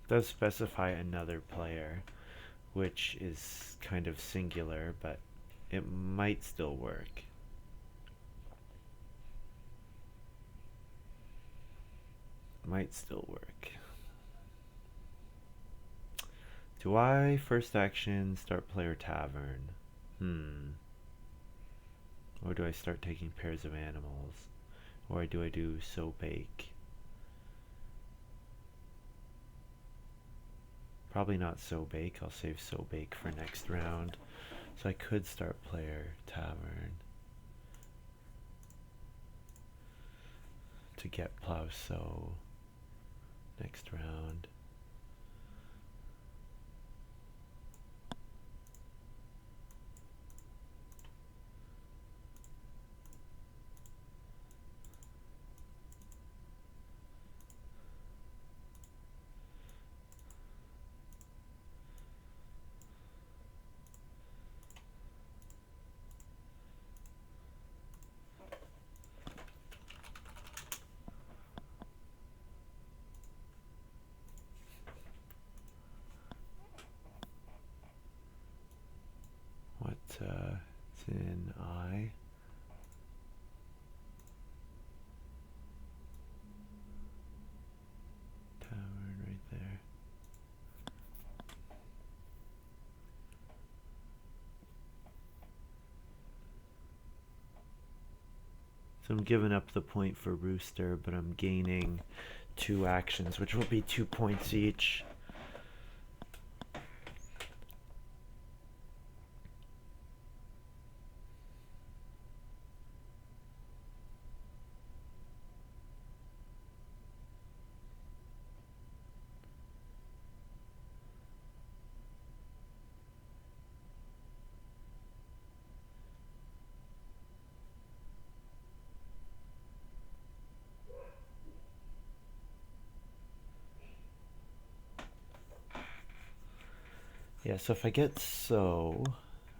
it does specify another player, which is kind of singular, but it might still work. Might still work. Do I first action start player tavern? Or do I start taking pairs of animals? Or do I do sow bake? Probably not sow bake. I'll save sow bake for next round. So I could start player tavern to get plow sow next round. It's in I. Tavern right there. So I'm giving up the point for Rooster, but I'm gaining 2 actions, which will be 2 points each. Yeah, so if I get sow,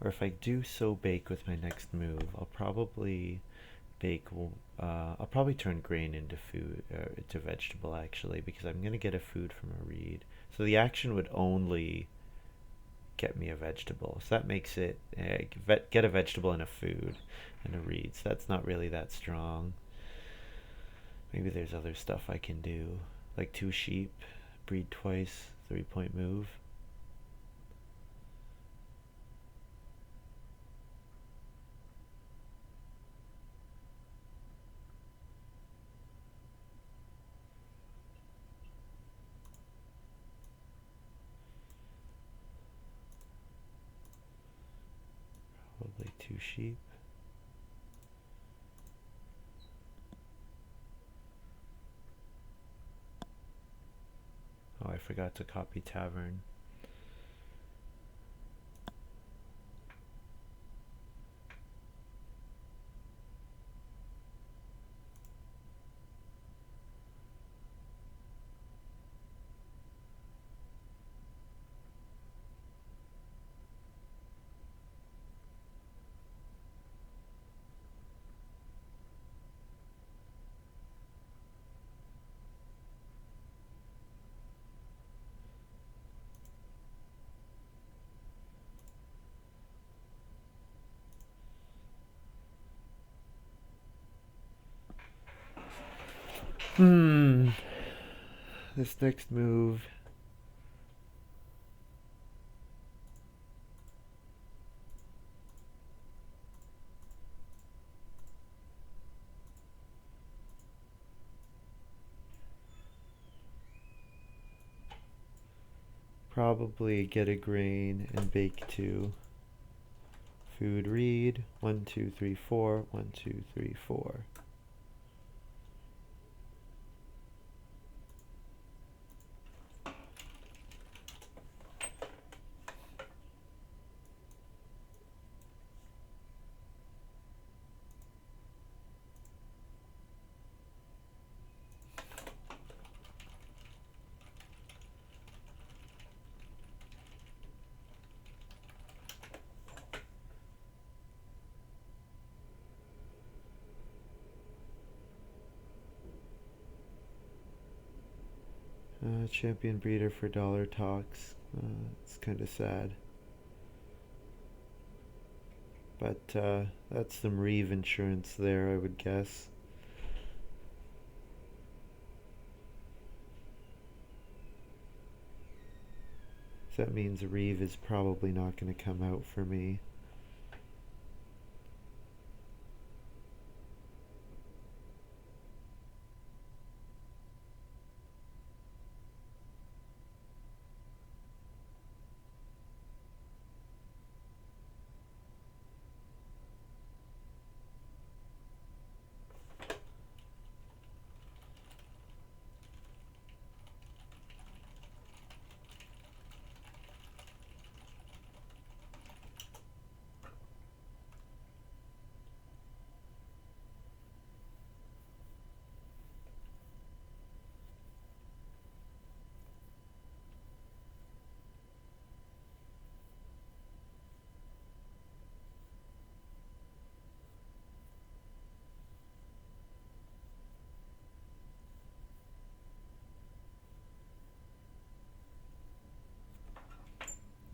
or if I do sow bake with my next move, I'll probably bake, I'll probably turn grain into food, into vegetable actually, because I'm gonna get a food from a reed. So the action would only get me a vegetable. So that makes it, get a vegetable and a food and a reed. So that's not really that strong. Maybe there's other stuff I can do, like 2 sheep, breed twice, 3-point move. Probably 2 sheep. Oh, I forgot to copy tavern. Hmm. This next move. Probably get a grain and bake 2. Food read. 1, 2, 3, 4. 1, 2, 3, 4. Champion breeder for DollarTalks. It's kind of sad. But that's some Reeve insurance there, I would guess. So that means Reeve is probably not going to come out for me.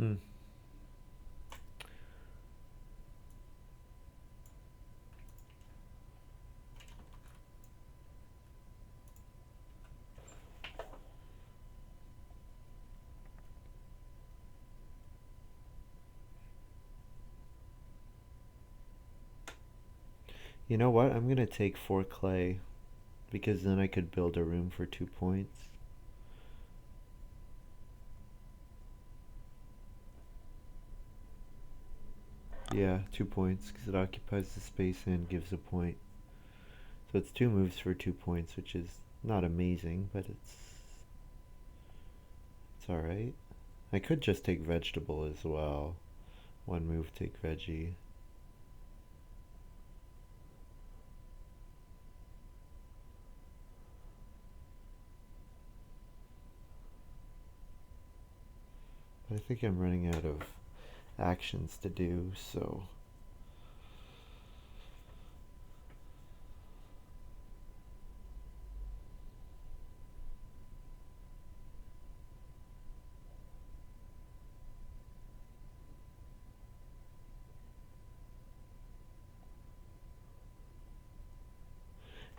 Hmm. You know what? I'm going to take 4 clay because then I could build a room for 2 points. Yeah, 2 points because it occupies the space and gives a point. So it's 2 moves for 2 points, which is not amazing, but it's alright. I could just take vegetable as well. 1 move, take veggie. But I think I'm running out of actions to do, so...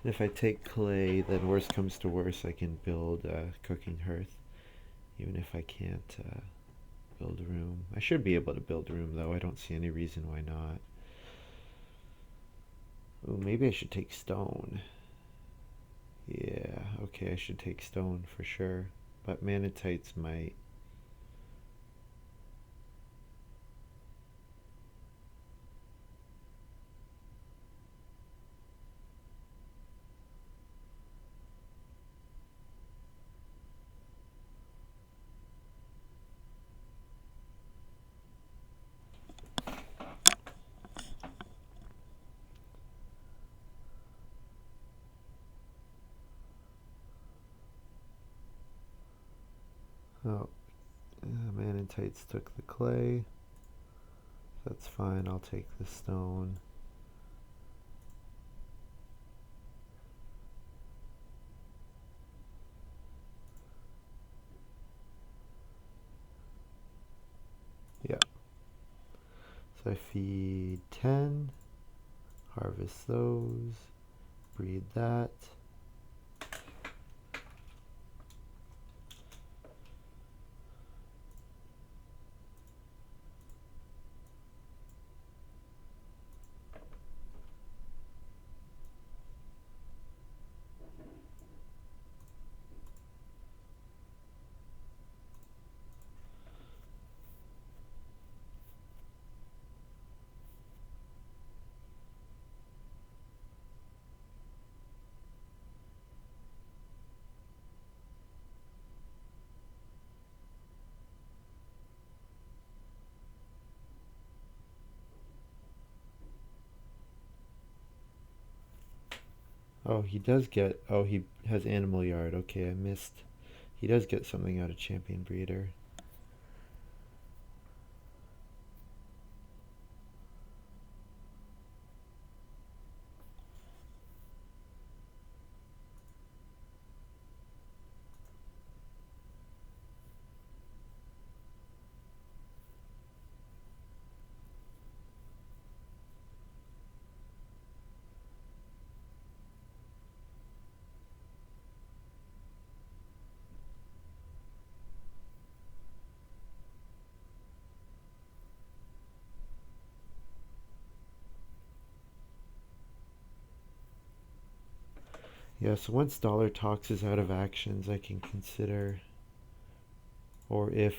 And if I take clay, then worst comes to worst, I can build a cooking hearth, even if I can't build a room. I should be able to build a room, though. I don't see any reason why not. Oh, maybe I should take stone. Yeah, okay, I should take stone for sure. But Maninteitz might. Oh, Maninteitz took the clay. That's fine, I'll take the stone. Yeah. So I feed 10, harvest those, breed that. Oh, he does get. Oh, he has Animal Yard. Okay, I missed. He does get something out of Champion Breeder. Yeah, so once DollarTalks is out of actions, I can consider, or if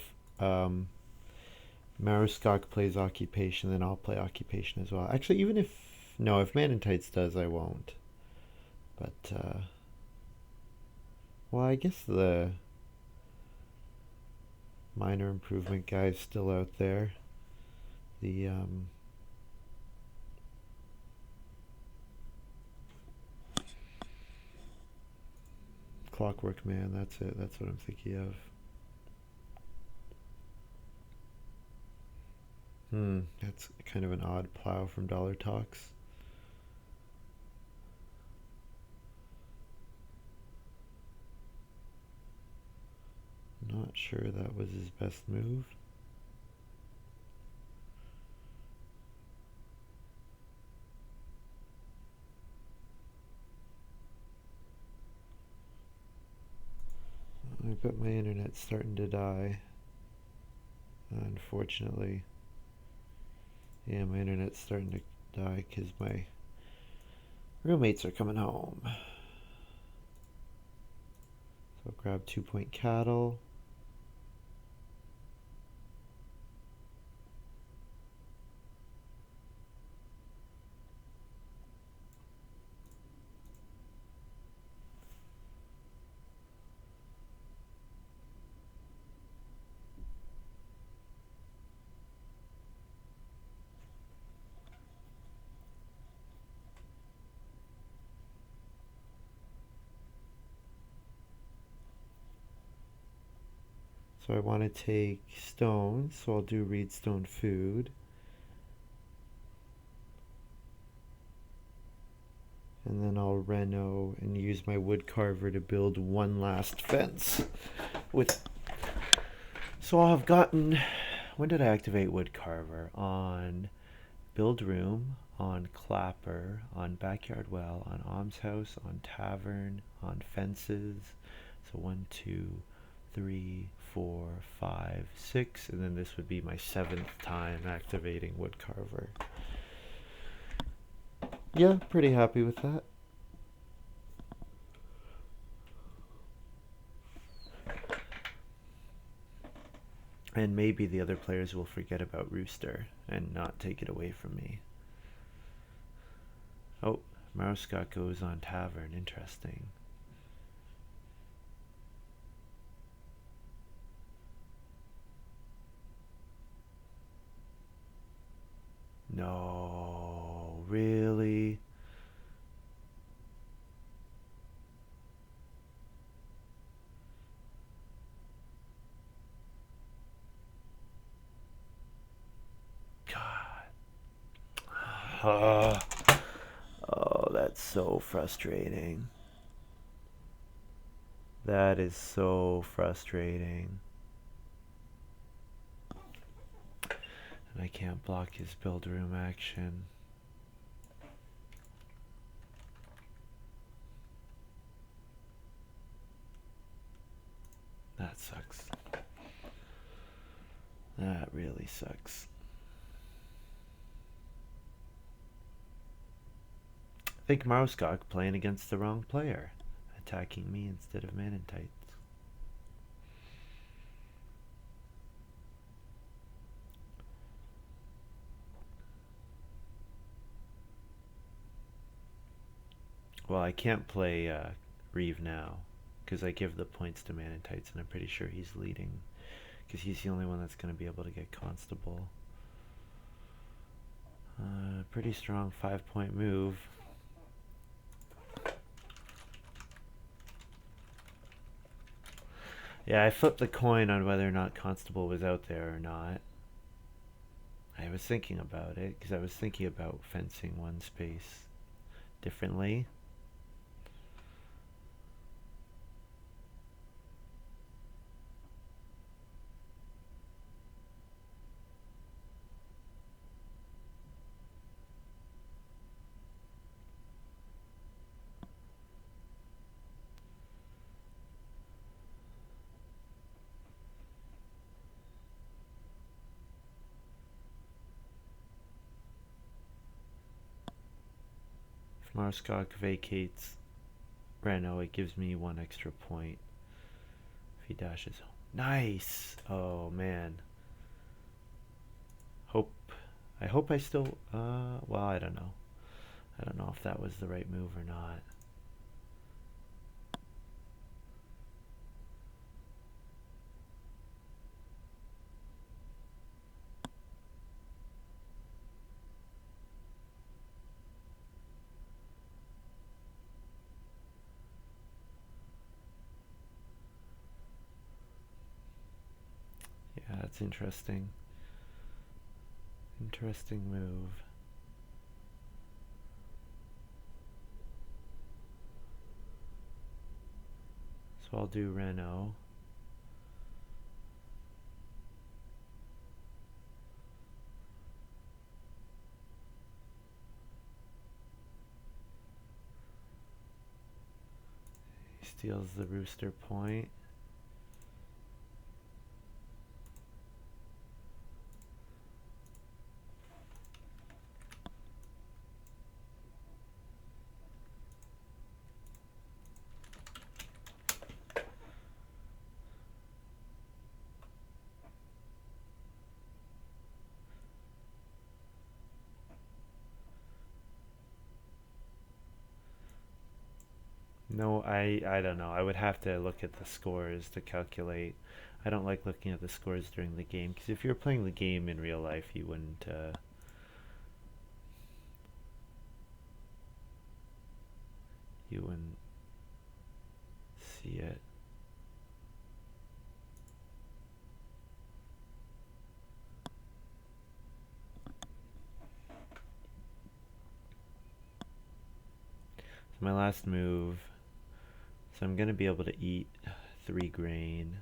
maruskaK plays Occupation, then I'll play Occupation as well. Actually, even if, no, if Maninteitz does, I won't. But, well, I guess the minor improvement guy is still out there. The, Clockwork Man, that's it. That's what I'm thinking of. That's kind of an odd plow from DollarTalks. Not sure that was his best move. I bet my internet's starting to die. Unfortunately. Yeah, my internet's starting to die because my roommates are coming home. So I'll grab 2-point cattle. So I want to take stone, so I'll do reedstone food. And then I'll reno and use my wood carver to build one last fence. So I'll have gotten, when did I activate wood carver? On build room, on clapper, on backyard well, on almshouse, on tavern, on fences. So 1, 2, 3, 4, 5, 6, and then this would be my 7th time activating wood carver. Yeah, pretty happy with that. And maybe the other players will forget about Rooster and not take it away from me. Oh, maruskaK goes on tavern. Interesting. No, really? God. Oh, that's so frustrating. That is so frustrating. And I can't block his build room action. That sucks. That really sucks. I think maruskaK playing against the wrong player, attacking me instead of Maninteitz. Well, I can't play Reeve now because I give the points to Maninteitz, and I'm pretty sure he's leading because he's the only one that's going to be able to get Constable. Pretty strong 5-point move. Yeah, I flipped the coin on whether or not Constable was out there or not. I was thinking about it because I was thinking about fencing one space differently. If maruskaK vacates Reno, it gives me 1 extra point. If he dashes home. Nice! Oh man. I hope I still, well, I don't know. I don't know if that was the right move or not. Yeah, that's interesting. Interesting move. So I'll do Reno. He steals the rooster point. No, I don't know. I would have to look at the scores to calculate. I don't like looking at the scores during the game because if you're playing the game in real life, you wouldn't you wouldn't see it. my last move. So I'm going to be able to eat 3 grain.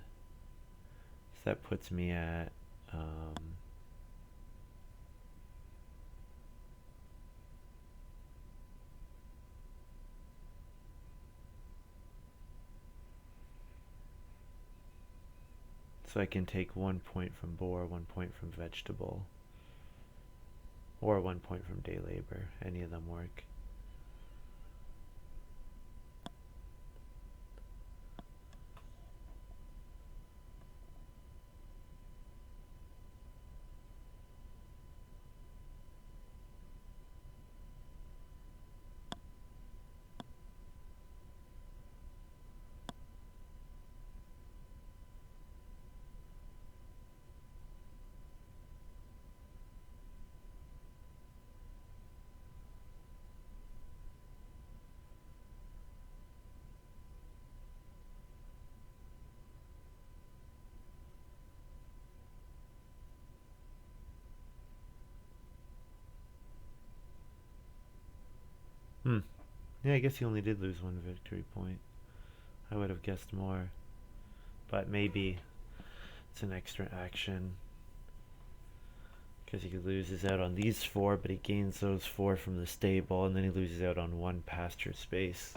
So that puts me at so I can take 1 point from boar, 1 point from vegetable, or 1 point from day labor. Any of them work. Hmm. Yeah, I guess he only did lose 1 victory point. I would have guessed more. But maybe it's an extra action. Because he loses out on these 4, but he gains those 4 from the stable, and then he loses out on 1 pasture space.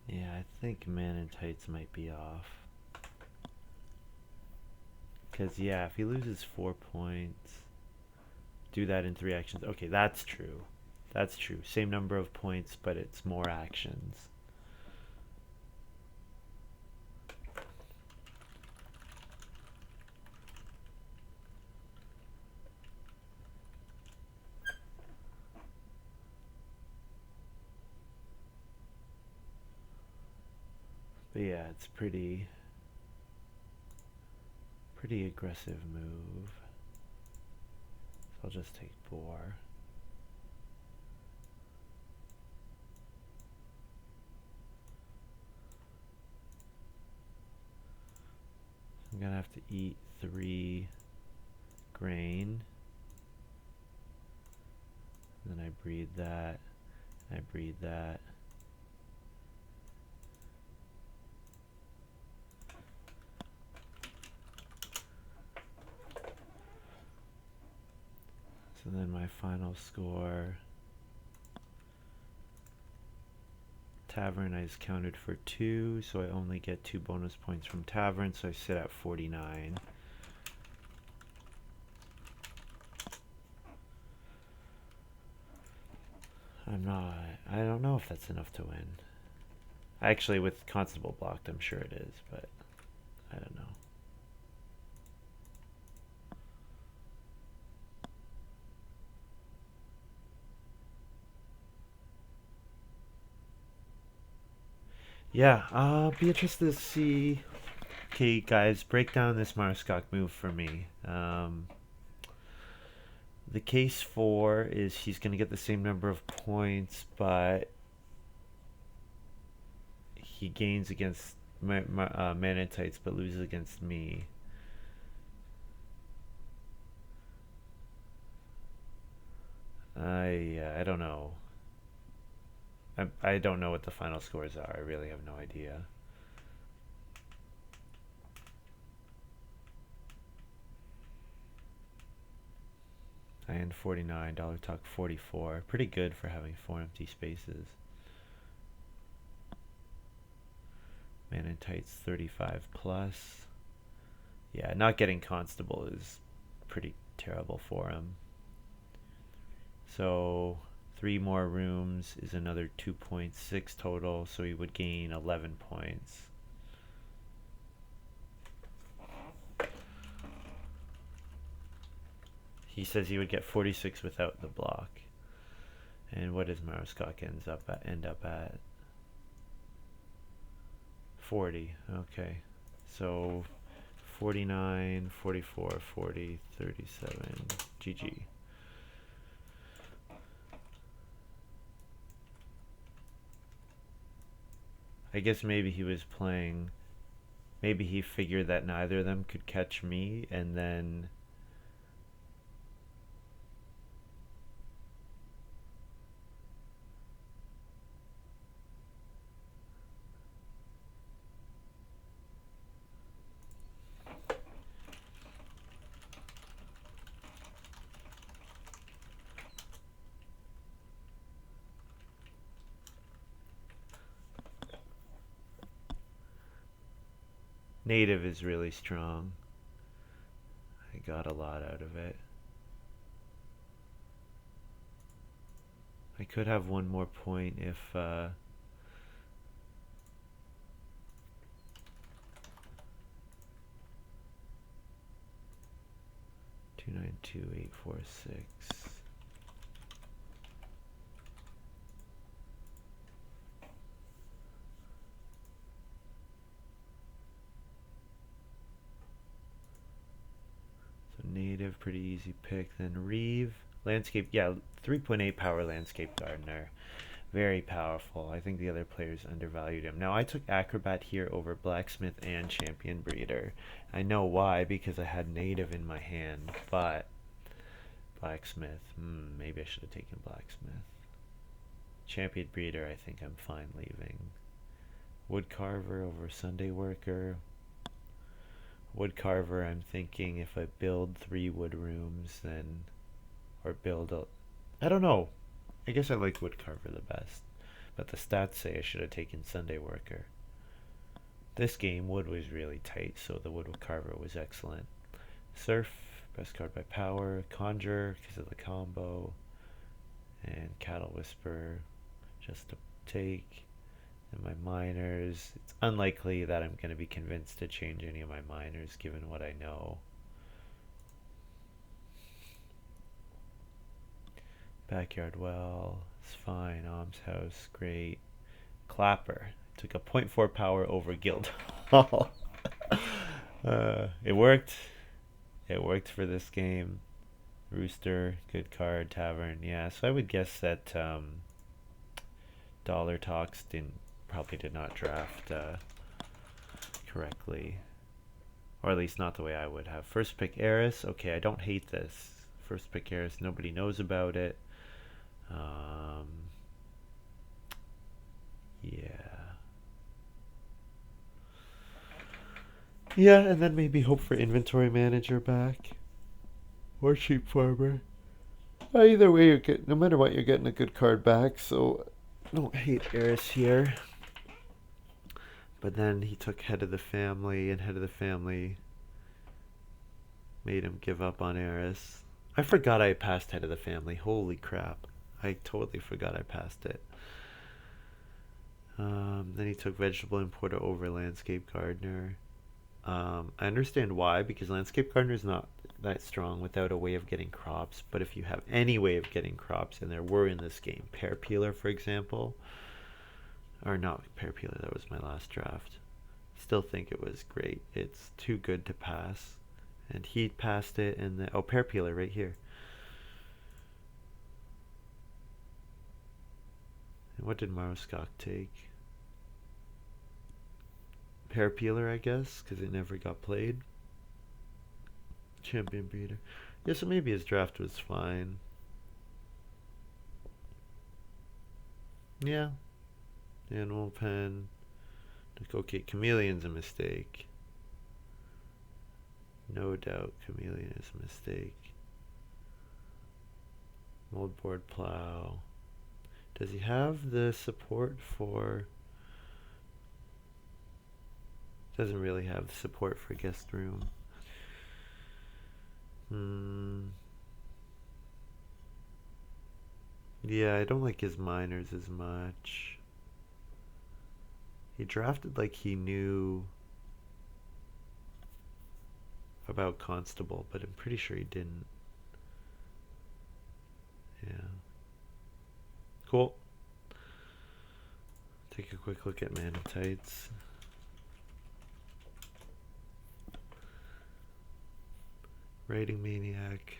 Yeah, I think Maninteitz might be off. Because, yeah, if he loses 4 points, do that in 3 actions. Okay, that's true. That's true. Same number of points, but it's more actions. But yeah, it's pretty aggressive move. So I'll just take boar. I'm gonna have to eat 3 grain. And then I breed that. I breed that. So then my final score, tavern is counted for 2, so I only get 2 bonus points from tavern, so I sit at 49. I don't know if that's enough to win. Actually, with Constable blocked, I'm sure it is, but I don't know. Yeah, be interested to see. Okay, guys, break down this maruskaK move for me. The case for is he's going to get the same number of points, but he gains against Maninteitz, but loses against me. I don't know. I don't know what the final scores are. I really have no idea. I end 49, DollarTalk 44. Pretty good for having 4 empty spaces. Maninteitz 35 plus. Yeah, not getting Constable is pretty terrible for him. So 3 more rooms is another 2.6 total, so he would gain 11 points. He says he would get 46 without the block. And what does maruskaK end up at? 40. Okay. So 49, 44, 40, 37. GG. I guess maybe he was playing, maybe he figured that neither of them could catch me, and then native is really strong. I got a lot out of it. I could have one more point if 292846. So native, pretty easy pick. Then Reeve, landscape, yeah, 3.8 power landscape gardener. Very powerful. I think the other players undervalued him. Now I took Acrobat here over Blacksmith and Champion Breeder. I know why, because I had native in my hand, but Blacksmith, maybe I should have taken Blacksmith. Champion Breeder, I think I'm fine leaving. Woodcarver over Sunday Worker. Woodcarver, I'm thinking if I build 3 wood rooms, then, or build a, I don't know. I guess I like Woodcarver the best, but the stats say I should have taken Sunday Worker. This game, wood was really tight, so the Woodcarver was excellent. Surf, best card by power. Conjure, because of the combo. And Cattle Whisperer, just to take. And my miners, it's unlikely that I'm going to be convinced to change any of my miners given what I know. Backyard Well, it's fine. Alms House, great. Clapper, took a .4 power over Guild Hall. It worked. It worked for this game. Rooster, good card. Tavern, yeah. So I would guess that DollarTalks probably did not draft correctly, or at least not the way I would have. First pick Eris. Okay, I don't hate this. First pick Eris. Nobody knows about it. Yeah. Yeah, and then maybe hope for Inventory Manager back. Or Sheep Farmer. Either way, no matter what, you're getting a good card back, so I don't hate Eris here. But then he took Head of the Family, and Head of the Family made him give up on Eris. I forgot I passed Head of the Family. Holy crap. I totally forgot I passed it. Then he took Vegetable Importer over Landscape Gardener. I understand why, because Landscape Gardener is not that strong without a way of getting crops. But if you have any way of getting crops, and there were in this game, Pear Peeler, for example, or not Pear Peeler, that was my last draft. Still think it was great. It's too good to pass. And he passed it, and the, oh, Pear Peeler right here. And what did maruskaK take? Pear Peeler, I guess, because it never got played. Champion Breeder. Yeah, so maybe his draft was fine. Yeah. Animal Pen. Okay, Chameleon's a mistake. No doubt Chameleon is a mistake. Moldboard Plow. Does he have the support for... Doesn't really have support for guest room. Yeah, I don't like his minors as much. He drafted like he knew about Constable, but I'm pretty sure he didn't. Yeah. Cool. Take a quick look at Maninteitz. Rating Maniac.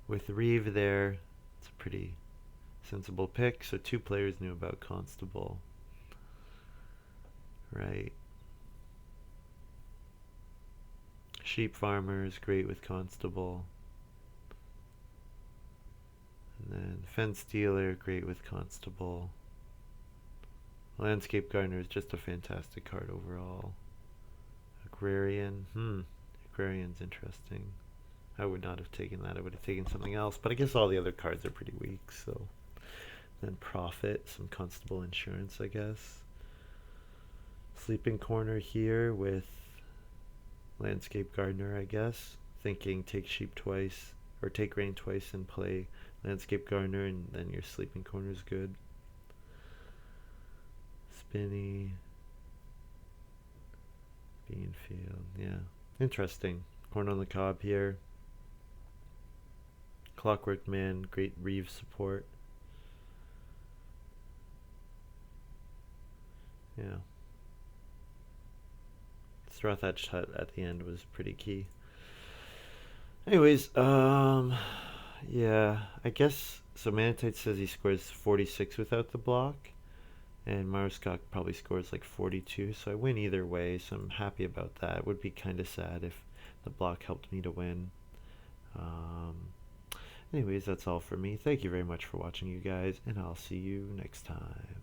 With Reeve there, it's a pretty sensible pick. So 2 players knew about Constable. Right. Sheep Farmers, great with Constable. And then Fence Dealer, great with Constable. Landscape Gardener is just a fantastic card overall. Agrarian, Agrarian's interesting. I would not have taken that. I would have taken something else. But I guess all the other cards are pretty weak, so. Then Profit, some Constable Insurance, I guess. Sleeping Corner here with Landscape Gardener, I guess. Thinking take Sheep twice, or take Rain twice and play Landscape Gardener, and then your Sleeping Corner is good. Spinny. Beanfield, yeah. Interesting. Corn on the Cob here. Clockwork Man, great Reeve support. Yeah. Straw-thatched hut at the end was pretty key. Anyways, yeah, I guess, so maruskaK says he scores 46 without the block, and maruskaK probably scores like 42, so I win either way, so I'm happy about that. It would be kind of sad if the block helped me to win. Anyways, that's all for me. Thank you very much for watching, you guys, and I'll see you next time.